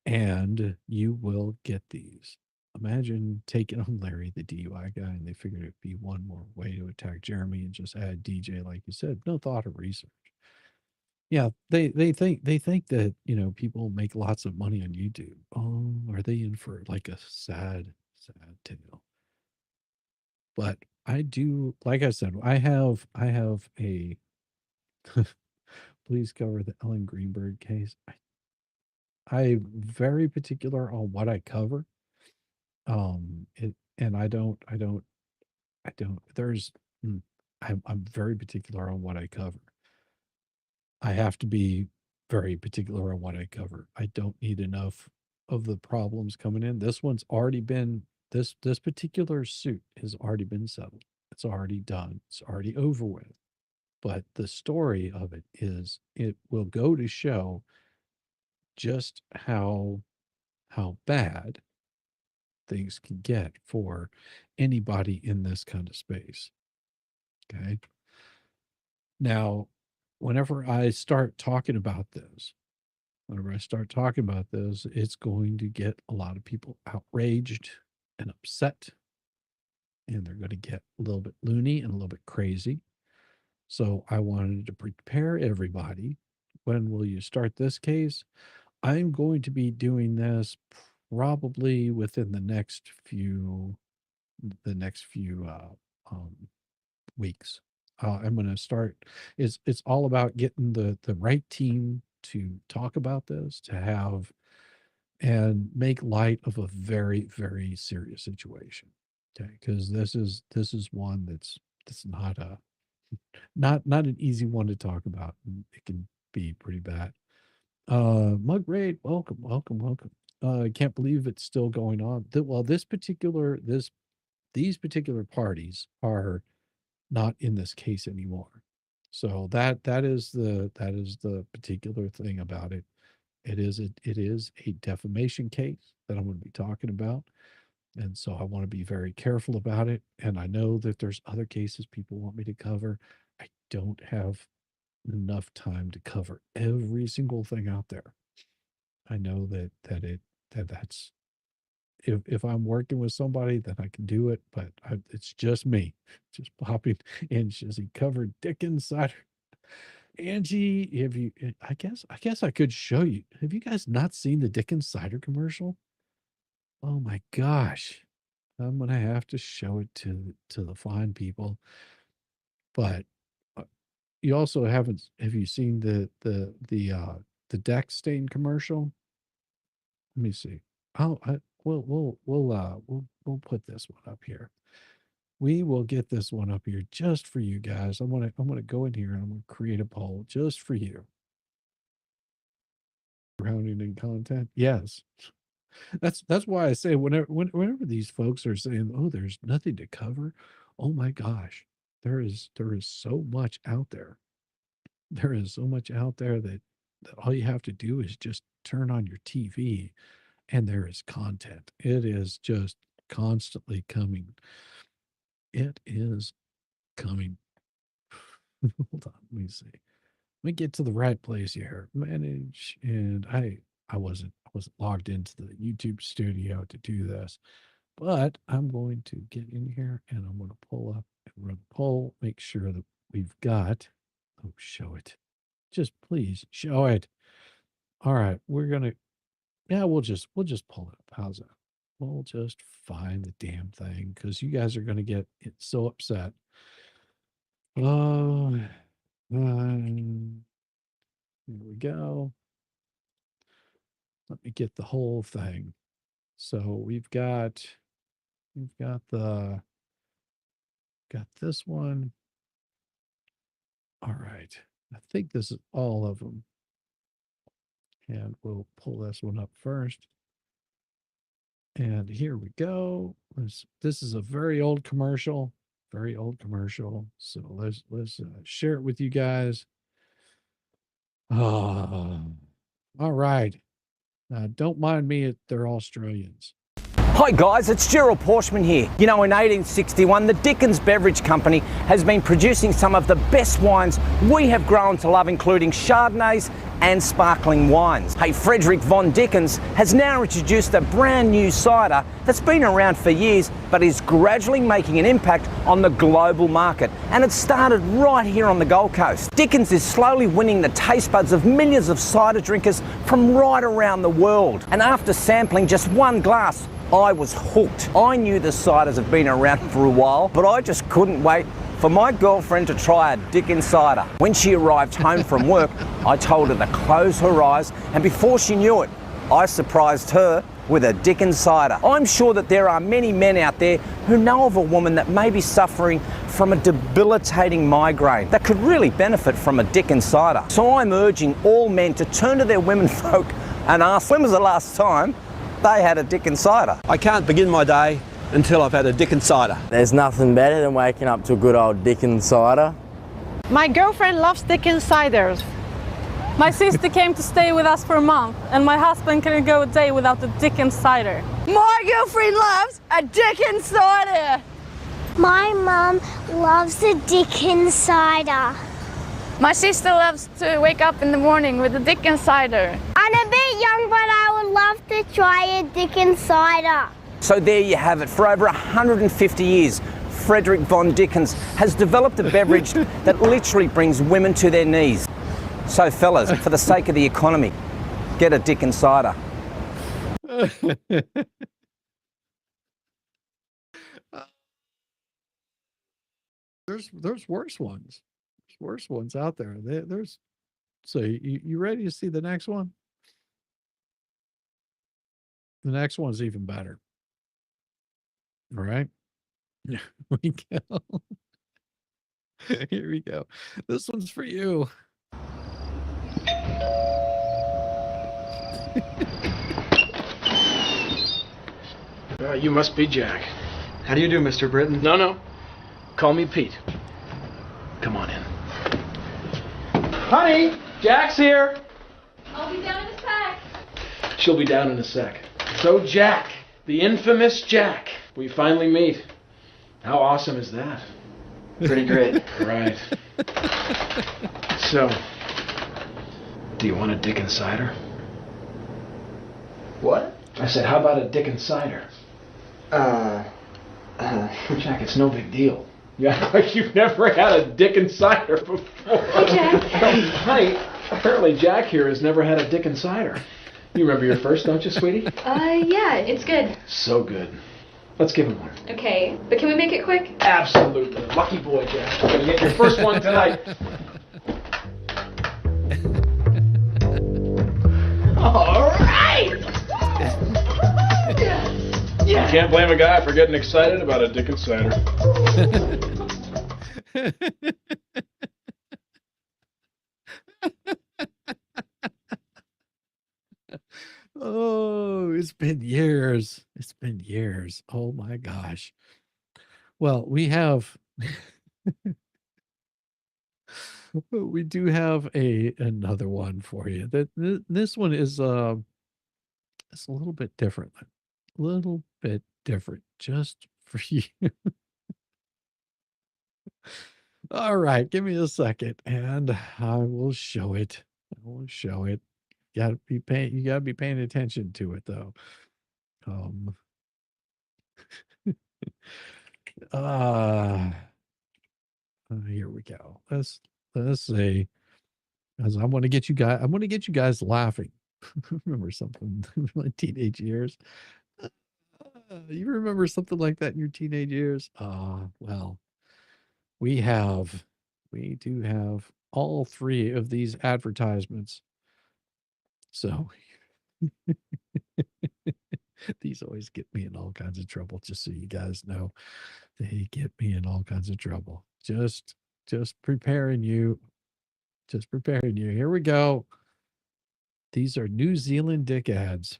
and you will get these. Imagine taking on Larry, the DUI guy, and they figured it'd be one more way to attack Jeremy and just add DJ, like you said. No thought or research. Yeah, they think that, people make lots of money on YouTube. Oh, are they in for like a sad tale? But I do, like I said, I have a please cover the Ellen Greenberg case. I'm very particular on what I cover. And I don't there's I'm very particular on what I cover. I have to be very particular on what I cover. I don't need enough of the problems coming in. This particular suit has already been settled. It's already done. It's already over with. But the story of it will go to show just how bad things can get for anybody in this kind of space. Okay. Now, whenever I start talking about this, it's going to get a lot of people outraged and upset, and they're going to get a little bit loony and a little bit crazy. So I wanted to prepare everybody. When will you start this case? I'm going to be doing this probably within the next few weeks. I'm going to start. It's all about getting the right team to talk about this, to have and make light of a very, very serious situation. Okay, because this is one that's not a not an easy one to talk about. And it can be pretty bad. Mug Raid, welcome, welcome, welcome. I can't believe it's still going on. Well, these particular parties are not in this case anymore. So that is the particular thing about it. It is a defamation case that I'm going to be talking about. And so I want to be very careful about it. And I know that there's other cases people want me to cover. I don't have enough time to cover every single thing out there. I know that's if I'm working with somebody, then I can do it, but it's just me, just popping in. Shizzy covered Dickens cider. Angie, have you? I guess I could show you. Have you guys not seen the Dickens cider commercial? Oh my gosh, I'm gonna have to show it to the fine people. But you also haven't. Have you seen the deck stain commercial? Let me see. Oh, we'll put this one up here. We will get this one up here just for you guys. I'm gonna go in here and I'm gonna create a poll just for you. Grounding in content. Yes. That's why I say whenever these folks are saying, "Oh, there's nothing to cover," oh my gosh, there is so much out there. There is so much out there that all you have to do is just turn on your TV and there is content. It is just constantly coming. It is coming. Hold on, let me see. Let me get to the right place here. Manage, and I wasn't logged into the YouTube studio to do this, but I'm going to get in here and I'm going to pull up and run a poll. Make sure that we've got. Oh, show it. Just please show it. All right, we're gonna. Yeah, we'll just pull it up. How's that? We'll just find the damn thing because you guys are gonna get so upset. Oh, here we go. Let me get the whole thing. So we've got this one. All right. I think this is all of them. And we'll pull this one up first. And here we go. This is a very old commercial. Very old commercial. So let's share it with you guys. All right. Don't mind me, they're Australians. Hi guys, it's Gerald Porschman here. You know, in 1861, the Dickens Beverage Company has been producing some of the best wines we have grown to love, including Chardonnays and sparkling wines. Hey, Frederick von Dickens has now introduced a brand new cider that's been around for years, but is gradually making an impact on the global market. And it started right here on the Gold Coast. Dickens is slowly winning the taste buds of millions of cider drinkers from right around the world. And after sampling just one glass, I was hooked. I knew the ciders have been around for a while, but I just couldn't wait for my girlfriend to try a Dickens cider. When she arrived home from work, I told her to close her eyes, and before she knew it, I surprised her with a Dickens cider. I'm sure that there are many men out there who know of a woman that may be suffering from a debilitating migraine that could really benefit from a Dickens cider. So I'm urging all men to turn to their womenfolk and ask, when was the last time they had a Dickens cider? I can't begin my day until I've had a Dickens cider. There's nothing better than waking up to a good old Dickens cider. My girlfriend loves Dickens ciders. My sister came to stay with us for a month, and my husband couldn't go a day without the Dickens cider. My girlfriend loves a Dickens cider. My mum loves a Dickens cider. My sister loves to wake up in the morning with a Dickens cider. I'm a bit young, but I would love to try a Dickens cider. So there you have it. For over 150 years, Frederick von Dickens has developed a beverage that literally brings women to their knees. So fellas, for the sake of the economy, get a Dickens cider. There's worse ones. There's worse ones out there. There's so you ready to see the next one? The next one's even better. All right. Here we go. Here we go. This one's for you. You must be Jack. How do you do, Mr. Britton? No. Call me Pete. Come on in. Honey, Jack's here. I'll be down in a sec. She'll be down in a sec. So Jack, the infamous Jack, we finally meet. How awesome is that? Pretty great. Right. So, do you want a Dick and cider? What? I said, how about a Dick and cider? Jack, it's no big deal. You act like you've never had a Dick and cider before. Jack. Honey, apparently Jack here has never had a Dick and cider. You remember your first, don't you, sweetie? Yeah, it's good. So good. Let's give him one. Okay, but can we make it quick? Absolutely. Lucky boy, Jack. You're gonna get your first one tonight. All right! You can't blame a guy for getting excited about a Dick and cider. Oh, it's been years. It's been years. Oh my gosh. Well, we have we do have another one for you. This one is it's a little bit different. A little bit different just for you. All right, give me a second and I will show it. I will show it. You gotta be paying attention to it though. Here we go. Let's say, as I want to get you guys laughing. Remember something in my teenage years? You remember something like that in your teenage years? Well, we do have all three of these advertisements. So these always get me in all kinds of trouble, just so you guys know. They get me in all kinds of trouble. Just preparing you. Just preparing you. Here we go. These are New Zealand dick ads.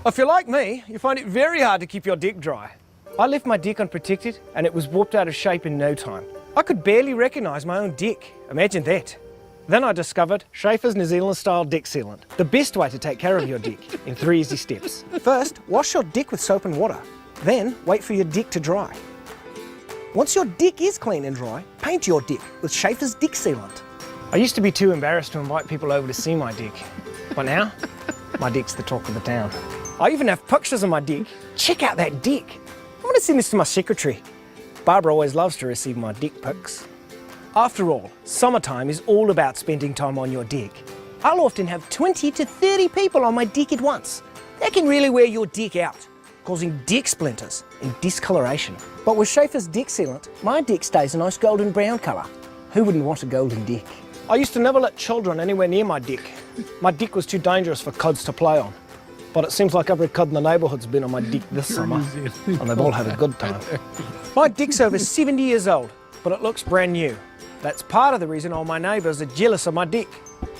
If you're like me, you find it very hard to keep your dick dry. I left my dick unprotected and it was warped out of shape in no time. I could barely recognise my own dick. Imagine that. Then I discovered Schaefer's New Zealand style dick sealant. The best way to take care of your dick in 3 easy steps. First, wash your dick with soap and water. Then, wait for your dick to dry. Once your dick is clean and dry, paint your dick with Schaefer's dick sealant. I used to be too embarrassed to invite people over to see my dick. But now, my dick's the talk of the town. I even have pictures of my dick. Check out that dick. I'm going to send this to my secretary. Barbara always loves to receive my dick pics. After all, summertime is all about spending time on your dick. I'll often have 20 to 30 people on my dick at once. That can really wear your dick out, causing dick splinters and discoloration. But with Schaefer's dick sealant, my dick stays a nice golden brown colour. Who wouldn't want a golden dick? I used to never let children anywhere near my dick. My dick was too dangerous for kids to play on. But it seems like every kid in the neighbourhood's been on my dick this summer, and they've all had a good time. My dick's over 70 years old, but it looks brand new. That's part of the reason all my neighbours are jealous of my dick.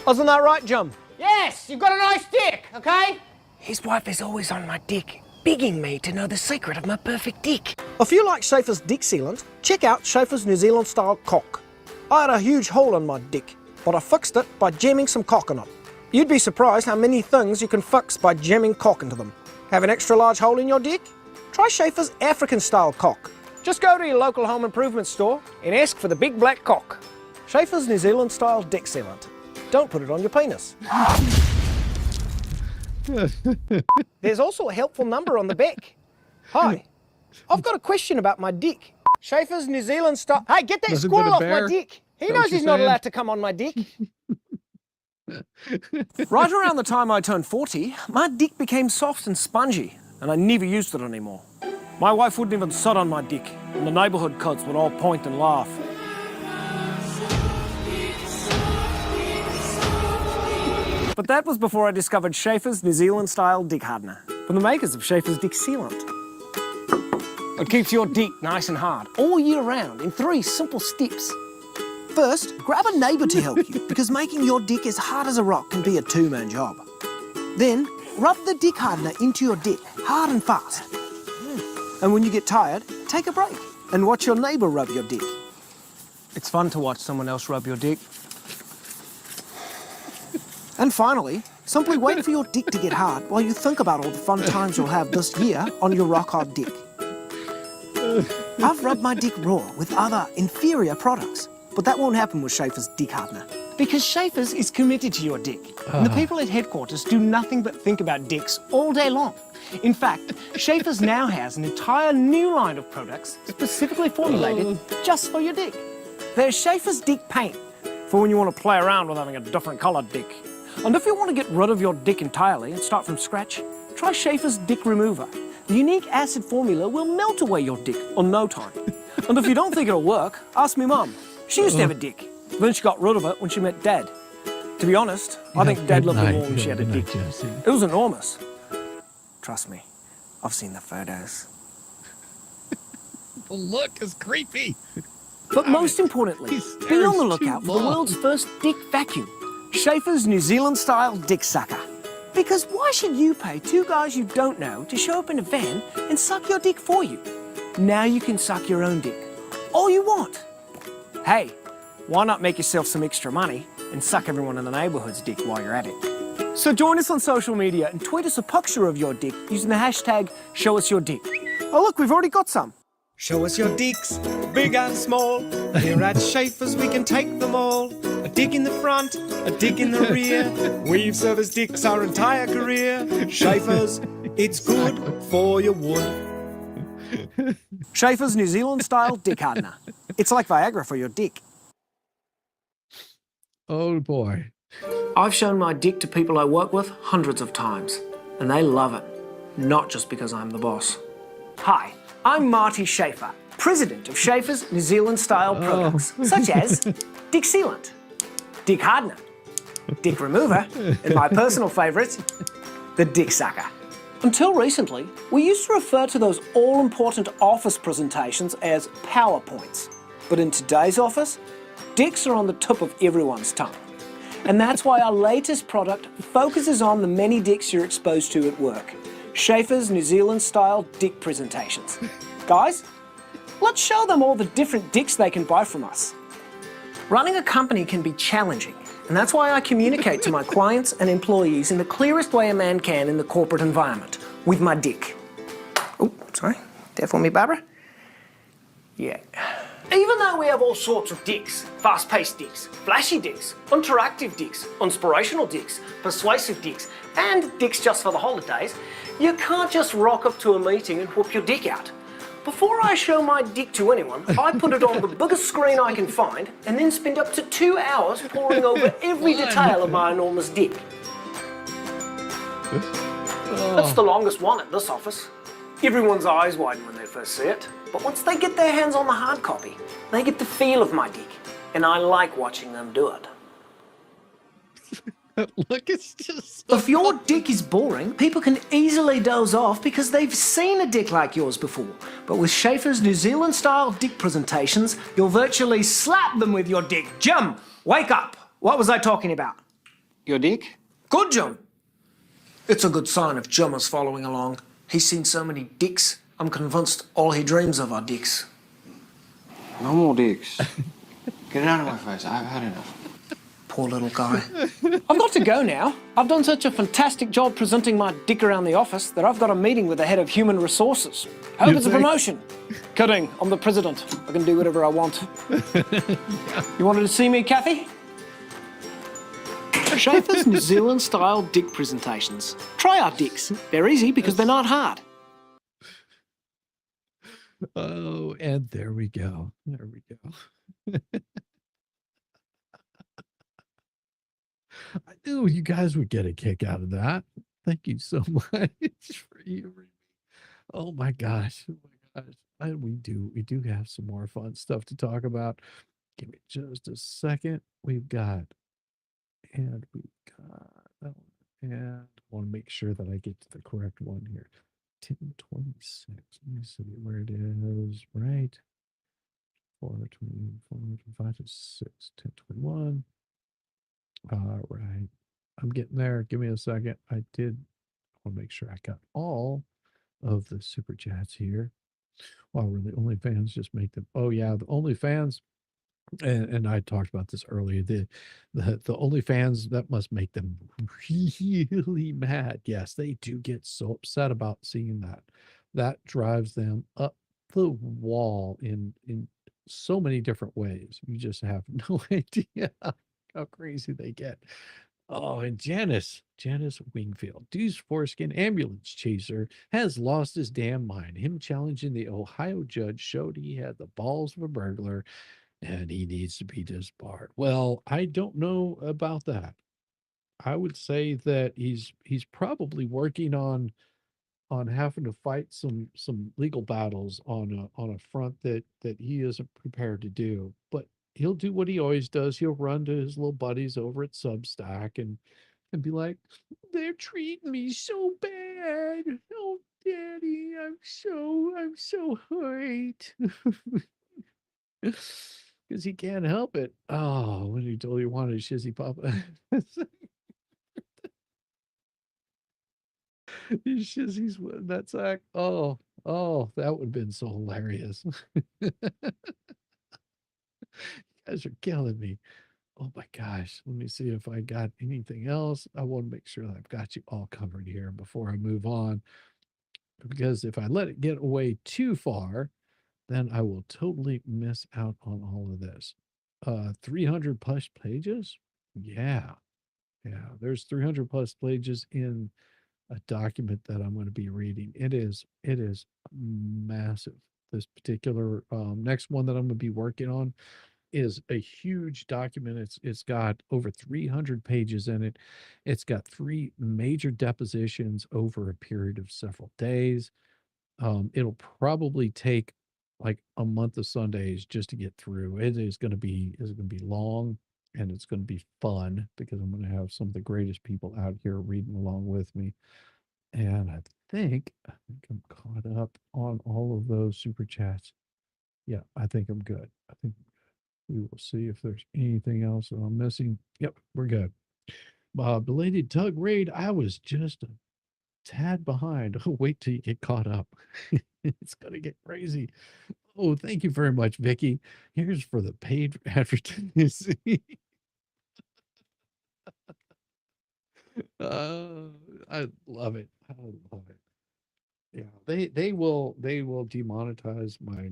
Isn't that right, Jim? Yes, you've got a nice dick, okay? His wife is always on my dick, begging me to know the secret of my perfect dick. If you like Schaefer's dick sealant, check out Schaefer's New Zealand style cock. I had a huge hole in my dick, but I fixed it by jamming some cock in it. You'd be surprised how many things you can fix by jamming cock into them. Have an extra large hole in your dick? Try Schaefer's African style cock. Just go to your local home improvement store and ask for the big black cock. Schaefer's New Zealand style dick sealant. Don't put it on your penis. There's also a helpful number on the back. Hi, I've got a question about my dick. Schaefer's New Zealand style... Hey, get that squirrel off my dick. He knows he's not allowed to come on my dick. Right around the time I turned 40, my dick became soft and spongy, and I never used it anymore. My wife wouldn't even sit on my dick, and the neighbourhood cunts would all point and laugh. But that was before I discovered Schaefer's New Zealand-style dick hardener, from the makers of Schaefer's Dick Sealant. It keeps your dick nice and hard all year round in 3 simple steps. First, grab a neighbour to help you, because making your dick as hard as a rock can be a 2-man job. Then, rub the dick hardener into your dick, hard and fast. And when you get tired, take a break and watch your neighbour rub your dick. It's fun to watch someone else rub your dick. And finally, simply wait for your dick to get hard while you think about all the fun times you'll have this year on your rock-hard dick. I've rubbed my dick raw with other inferior products, but that won't happen with Schaefer's Dick Hardener. Because Schaefer's is committed to your dick. And the people at headquarters do nothing but think about dicks all day long. In fact, Schaefer's now has an entire new line of products specifically formulated just for your dick. There's Schaefer's Dick Paint, for when you want to play around with having a different coloured dick. And if you want to get rid of your dick entirely and start from scratch, try Schaefer's Dick Remover. The unique acid formula will melt away your dick in no time. And if you don't think it'll work, ask me mum. She used to have a dick. Then she got rid of it when she met Dad. To be honest, I think Dad loved her more when she had a dick. It was enormous. Trust me, I've seen the photos. The look is creepy. But most importantly, be on the lookout for the world's first dick vacuum, Schaefer's New Zealand-style dick sucker. Because why should you pay 2 guys you don't know to show up in a van and suck your dick for you? Now you can suck your own dick. All you want. Hey, why not make yourself some extra money and suck everyone in the neighbourhood's dick while you're at it? So join us on social media and tweet us a picture of your dick using the hashtag #ShowUsYourDick. Oh look, we've already got some. Show us your dicks, big and small. Here at Schaefer's we can take them all. A dick in the front, a dick in the rear. We've serviced dicks our entire career. Schaefer's, it's good for your wood. Schaefer's New Zealand-style dick hardener. It's like Viagra for your dick. Oh boy. I've shown my dick to people I work with hundreds of times, and they love it. Not just because I'm the boss. Hi, I'm Marty Schaefer, president of Schaefer's New Zealand-style products, such as Dick Sealant, Dick Hardener, Dick Remover, and my personal favourite, the Dick Sucker. Until recently, we used to refer to those all-important office presentations as PowerPoints. But in today's office, dicks are on the tip of everyone's tongue. And that's why our latest product focuses on the many dicks you're exposed to at work. Schaefer's New Zealand-style dick presentations. Guys, let's show them all the different dicks they can buy from us. Running a company can be challenging, and that's why I communicate to my clients and employees in the clearest way a man can in the corporate environment, with my dick. Oh, sorry. There for me, Barbara? Yeah. Even though we have all sorts of dicks, fast-paced dicks, flashy dicks, interactive dicks, inspirational dicks, persuasive dicks, and dicks just for the holidays, you can't just rock up to a meeting and whoop your dick out. Before I show my dick to anyone, I put it on the biggest screen I can find and then spend up to 2 hours poring over every detail of my enormous dick. That's the longest one at this office. Everyone's eyes widen when they first see it, but once they get their hands on the hard copy, they get the feel of my dick, and I like watching them do it. Look, it's just... If your dick is boring, people can easily doze off because they've seen a dick like yours before. But with Schaefer's New Zealand-style dick presentations, you'll virtually slap them with your dick. Jim, wake up. What was I talking about? Your dick? Good, Jim. It's a good sign if Jim is following along. He's seen so many dicks, I'm convinced all he dreams of are dicks. No more dicks. Get it out of my face. I've had enough. Poor little guy. I've got to go now. I've done such a fantastic job presenting my dick around the office that I've got a meeting with the head of human resources. Hope it's a promotion. Kidding, I'm the president. I can do whatever I want. You wanted to see me, Kathy? Schaefer's New Zealand-style dick presentations. Try our dicks. They're easy because they're not hard. Oh, and there we go. There we go. I knew you guys would get a kick out of that. Thank you so much for hearing. Oh my gosh. Oh my gosh. We do have some more fun stuff to talk about. Give me just a second. We've got that one. And I want to make sure that I get to the correct one here. 1026. Let me see where it is. Right. 420, 425 to 6, 1021. All right. I'm getting there. Give me a second. I want to make sure I got all of the super chats here. Wow, really, OnlyFans just make them. Oh yeah, the OnlyFans, and I talked about this earlier. The OnlyFans, that must make them really mad. Yes, they do get so upset about seeing that. That drives them up the wall in so many different ways. You just have no idea how crazy they get. Oh, and Janice Wingfield, Deuce Foreskin ambulance chaser has lost his damn mind. Him challenging the Ohio judge showed he had the balls of a burglar and he needs to be disbarred. Well, I don't know about that. I would say that he's probably working on having to fight some legal battles on a front that he isn't prepared to do. But he'll do what he always does. He'll run to his little buddies over at Substack and be like, "They're treating me so bad. Oh, Daddy, I'm so hurt." Because he can't help it. Oh, when he told you wanted a shizzy papa. Shizzy's nutsack. Oh, that would have been so hilarious. You guys are killing me. Oh my gosh. Let me see if I got anything else. I want to make sure that I've got you all covered here before I move on. Because if I let it get away too far, then I will totally miss out on all of this. 300 plus pages? Yeah. Yeah. There's 300 plus pages in a document that I'm going to be reading. It is massive. This particular next one that I'm going to be working on is a huge document. It's got over 300 pages in it. It's got three major depositions over a period of several days. It'll probably take like a month of Sundays just to get through. It's going to be long and it's going to be fun because I'm going to have some of the greatest people out here reading along with me. And I think I'm caught up on all of those super chats. Yeah, I think I'm good. I think we will see if there's anything else that I'm missing. Yep, we're good. Belated tug raid. I was just a tad behind. Wait till you get caught up. It's gonna get crazy. Oh, thank you very much, Vicky. Here's for the paid advertising. I love it. I love it. Yeah, they will demonetize my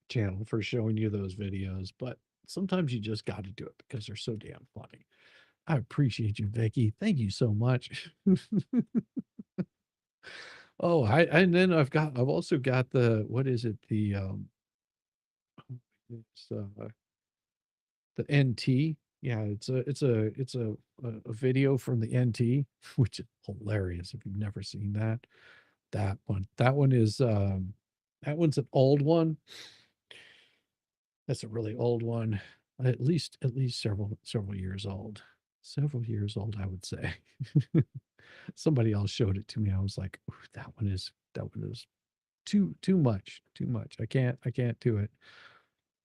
channel for showing you those videos, but sometimes you just got to do it because they're so damn funny. I appreciate you, Vicky. Thank you so much. Oh, and then I've also got what is it? It's the NT. Yeah, it's a video from the NT, which is hilarious if you've never seen that. That one's an old one. That's a really old one. At least several years old. Several years old, I would say. Somebody else showed it to me. I was like, "Ooh, that one is too much. Too much. I can't do it."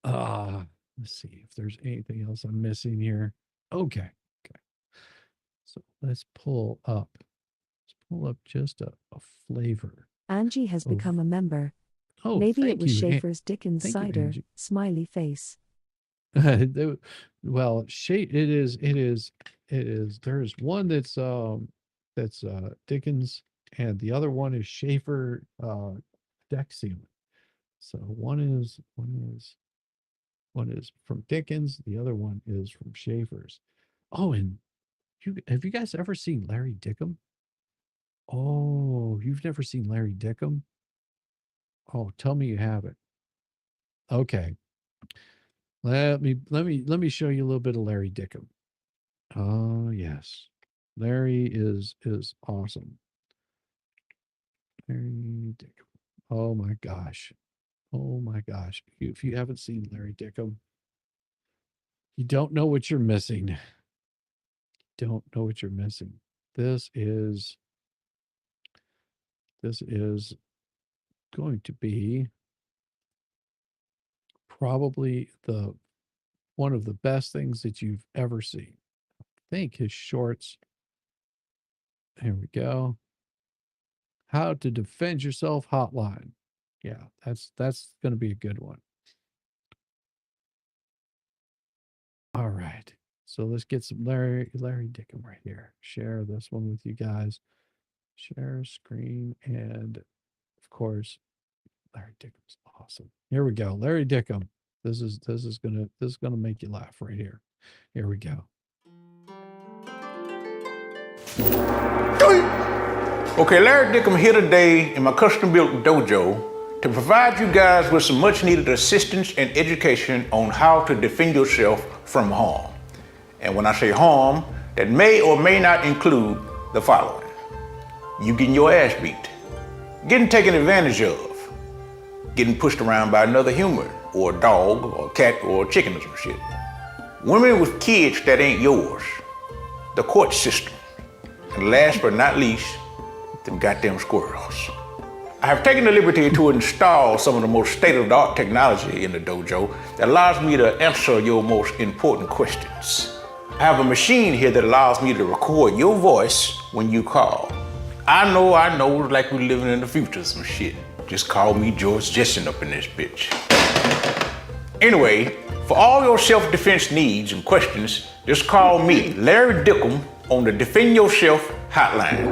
Let's see if there's anything else I'm missing here. Okay. Okay. So let's pull up just a flavor. Angie has of- become a member. Oh, Maybe it thank was you, Schaefer's Dickens thank you, cider. Angie. Smiley face. Well, it is. There's one that's Dickens, and the other one is Schaefer deck sealant. So one is from Dickens, the other one is from Schaefer's. Oh, and have you guys ever seen Larry Dickham? Oh, you've never seen Larry Dickham? Oh, tell me you haven't. Okay. Let me show you a little bit of Larry Dickham. Oh yes. Larry is awesome. Larry Dickum. Oh my gosh. Oh my gosh. If you haven't seen Larry Dickum, you don't know what you're missing. Don't know what you're missing. This is going to be probably one of the best things that you've ever seen. I think his shorts. Here we go. How to defend yourself hotline. Yeah, that's going to be a good one. All right. So let's get some Larry Dickum right here. Share this one with you guys. Share screen, and of course, Larry Dickum's awesome. Here we go. Larry Dickum. This is gonna make you laugh right here. Here we go. Okay, Larry Dickum here today in my custom-built dojo to provide you guys with some much-needed assistance and education on how to defend yourself from harm. And when I say harm, that may or may not include the following. You getting your ass beat, getting taken advantage of, getting pushed around by another human, or a dog, or a cat, or a chicken or some shit. Women with kids that ain't yours, the court system, and last but not least, them goddamn squirrels. I have taken the liberty to install some of the most state-of-the-art technology in the dojo that allows me to answer your most important questions. I have a machine here that allows me to record your voice when you call. I know, like we're living in the future or some shit. Just call me George Jetson up in this bitch. Anyway, for all your self-defense needs and questions, just call me, Larry Dickum, on the Defend Yourself hotline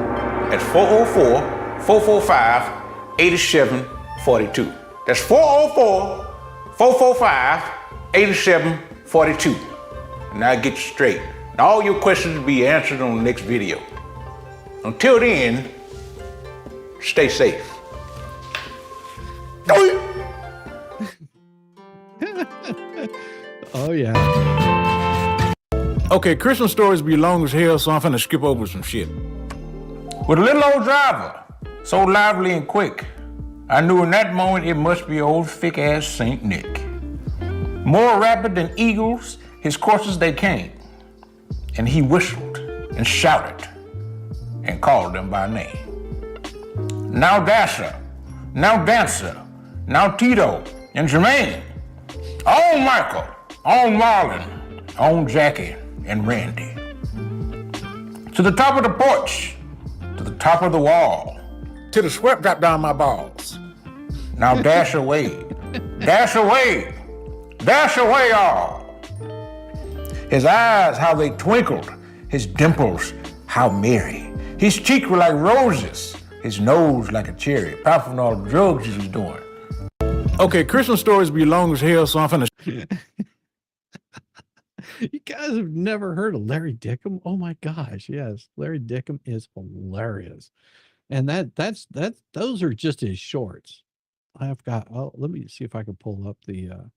at 404-445-8742. That's 404-445-8742. Now get you straight. And all your questions will be answered on the next video. Until then, stay safe. Oh yeah. Okay, Christmas stories be long as hell, so I'm finna skip over some shit. With a little old driver, so lively and quick, I knew in that moment it must be old thick-ass Saint Nick. More rapid than eagles, his coursers they came, and he whistled and shouted and called them by name. Now Dasher, now Dancer, now Tito and Jermaine, on Michael, on Marlon, on Jackie and Randy. To the top of the porch, to the top of the wall, till the sweat dropped down my balls. Now dash away, dash away, dash away all. His eyes, how they twinkled, his dimples, how merry. His cheeks were like roses, his nose like a cherry, apart from all the drugs he was doing. Okay, Christmas stories be long as hell, so I'm finna... You guys have never heard of Larry Dickum? Oh my gosh, yes. Larry Dickum is hilarious. And those are just his shorts. I've got, let me see if I can pull up the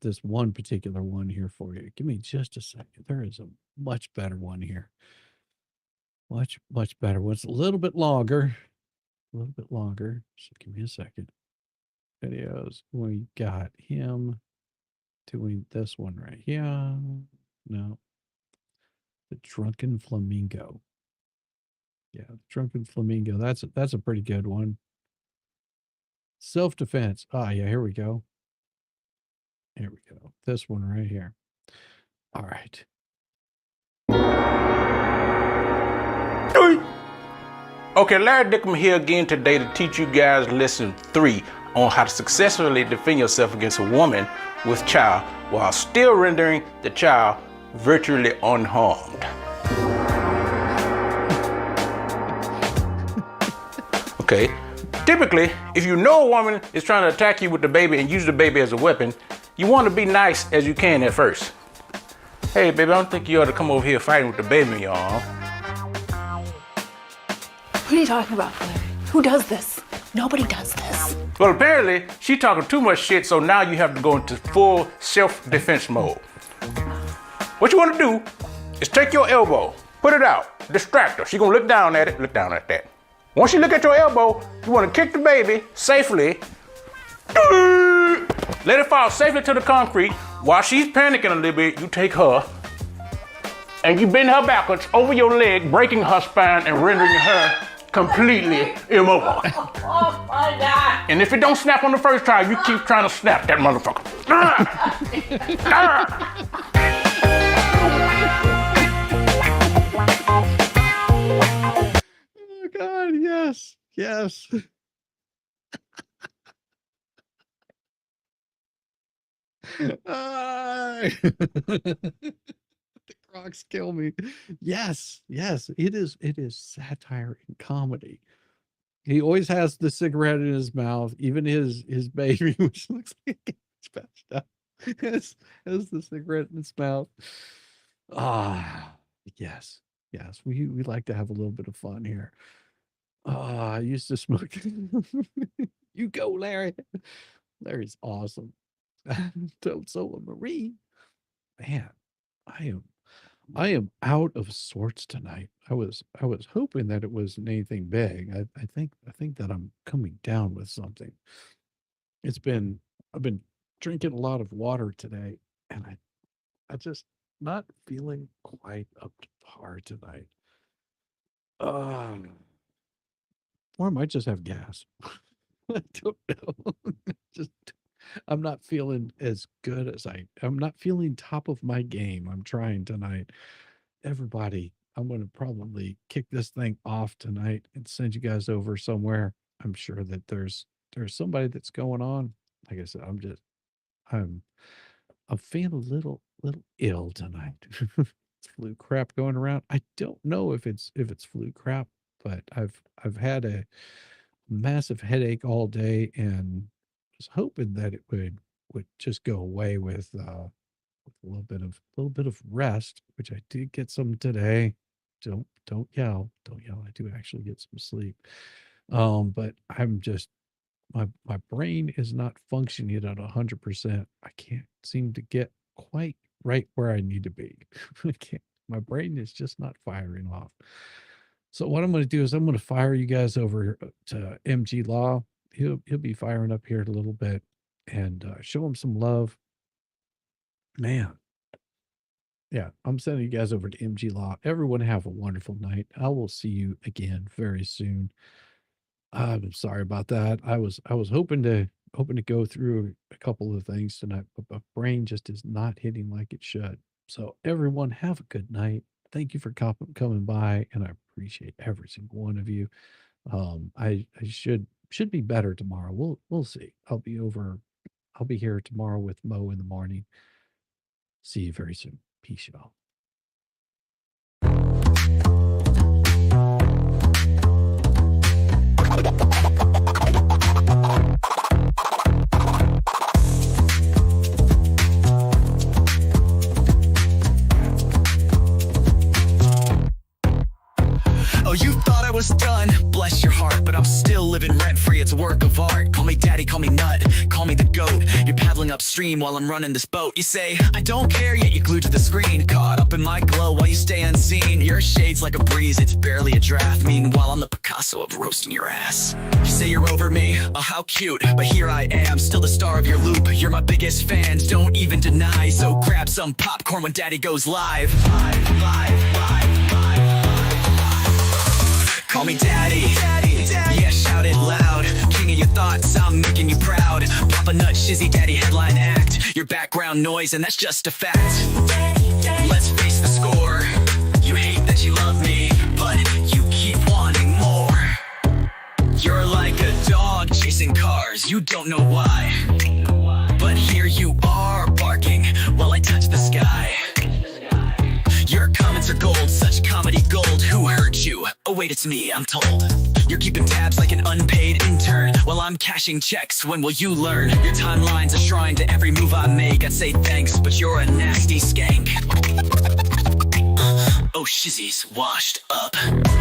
this one particular one here for you. Give me just a second. There is a much better one here. Much better one. It's a little bit longer. So give me a second. Videos. We got him doing this one right here. No. The Drunken Flamingo. Yeah, the Drunken Flamingo. That's a pretty good one. Self-defense. Ah, yeah, here we go. Here we go. This one right here. All right. Okay, Larry Dickum here again today to teach you guys lesson 3 on how to successfully defend yourself against a woman with child while still rendering the child virtually unharmed. Okay, typically, if you know a woman is trying to attack you with the baby and use the baby as a weapon, you want to be nice as you can at first. Hey, baby, I don't think you ought to come over here fighting with the baby in your arm. What are you talking about, Larry? Who does this? Nobody does this. Well, apparently, she's talking too much shit, so now you have to go into full self-defense mode. What you want to do is take your elbow, put it out, distract her. She gonna look down at it, look down at that. Once you look at your elbow, you wanna kick the baby safely. Let it fall safely to the concrete. While she's panicking a little bit, you take her and you bend her backwards over your leg, breaking her spine and rendering her completely immobile. Oh my God. And if it don't snap on the first try, you keep trying to snap that motherfucker. Oh God, yes, yes. The Crocs kill me. Yes, yes, it is satire and comedy. He always has the cigarette in his mouth, even his baby, which looks like it's patched up, has the cigarette in its mouth. Yes, yes, we like to have a little bit of fun here. I used to smoke. You go, Larry. Larry's awesome. So Marie, man, I am out of sorts tonight. I was hoping that it wasn't anything big. I think that I'm coming down with something. I've been drinking a lot of water today, and I just not feeling quite up to par tonight. Or I might just have gas. I don't know. Just I'm not feeling as good as I'm not feeling top of my game. I'm trying tonight. Everybody, I'm going to probably kick this thing off tonight and send you guys over somewhere. I'm sure that there's somebody that's going on. Like I said, I'm feeling a little ill tonight. Flu crap going around. I don't know if it's flu crap, but I've had a massive headache all day and was hoping that it would just go away with a little bit of rest, which I did get some today. Don't yell. I do actually get some sleep. But I'm just my brain is not functioning at 100%. I can't seem to get quite right where I need to be. I can't. My brain is just not firing off. So what I'm going to do is I'm going to fire you guys over to MG Law. He'll be firing up here in a little bit and show him some love. Man. Yeah, I'm sending you guys over to MG Law. Everyone have a wonderful night. I will see you again very soon. I'm sorry about that. I was hoping to go through a couple of things tonight, but my brain just is not hitting like it should. So everyone have a good night. Thank you for coming by, and I appreciate every single one of you. I should be better tomorrow. We'll see. I'll be here tomorrow with Mo in the morning. See you very soon. Peace, y'all. Oh, you thought I was done? Bless your heart, but I'm still living rent-free. It's a work of art. Call me daddy, call me nut, call me the goat. You're paddling upstream while I'm running this boat. You say, I don't care, yet you're glued to the screen. Caught up in my glow while you stay unseen. Your shade's like a breeze, it's barely a draft. Meanwhile, I'm the Picasso of roasting your ass. You say you're over me, oh how cute. But here I am, still the star of your loop. You're my biggest fans, don't even deny. So grab some popcorn when daddy goes live. Call me daddy, yeah, shout it loud. King of your thoughts, I'm making you proud. Papa Nut, Shizzy Daddy, headline act. Your background noise, and that's just a fact. Let's face the score. You hate that you love me, but you keep wanting more. You're like a dog chasing cars, you don't know why. But here you are, barking while I touch the sky. Your comments are gold, such comedy gold. Who hurt you? Oh wait, it's me, I'm told. You're keeping tabs like an unpaid intern while I'm cashing checks. When will you learn? Your timeline's a shrine to every move I make. I'd say thanks, but you're a nasty skank. Oh, Shizzy's washed up.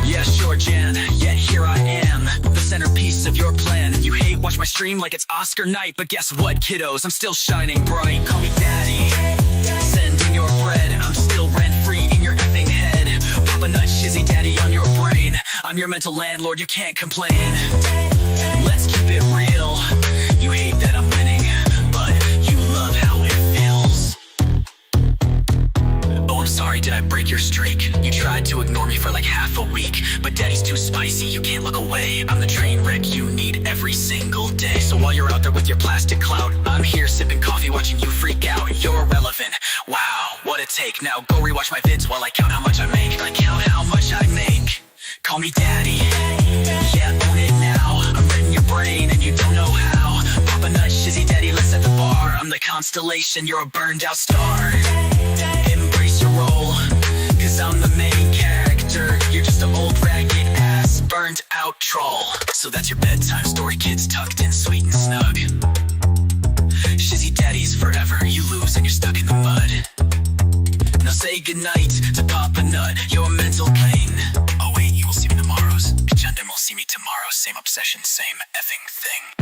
Yeah, sure, Jan, yet here I am, the centerpiece of your plan. You hate watch my stream like it's Oscar night, but guess what, kiddos? I'm still shining bright. Call me daddy. Send in your bread, I'm still rent-free in your epic shizzy daddy on your brain. I'm your mental landlord, you can't complain. Let's keep it real. You hate that I'm winning, but you love how it feels. Oh, I'm sorry, did I break your streak? You tried to ignore me for like half a week, but daddy's too spicy, you can't look away. I'm the train wreck you need every single day. So while you're out there with your plastic clout, I'm here sipping coffee watching you freak out. You're irrelevant, wow, what a take. Now go rewatch my vids while I count how much I make. I count how much I make. Call me daddy, yeah, own it now. I'm reading your brain and you don't know how. Pop a nut, shizzy daddy, let's set the bar. I'm the constellation, you're a burned out star. Embrace your role, cause I'm the main character. You're just an old ragged ass, burned out troll. So that's your bedtime story, kids tucked in sweet and snug. Shizzy daddy's forever, you lose and you're stuck in the mud. Now say goodnight to Papa Nut, your mental pain. Oh wait, you will see me tomorrow's. Gundam will see me tomorrow, same obsession, same effing thing.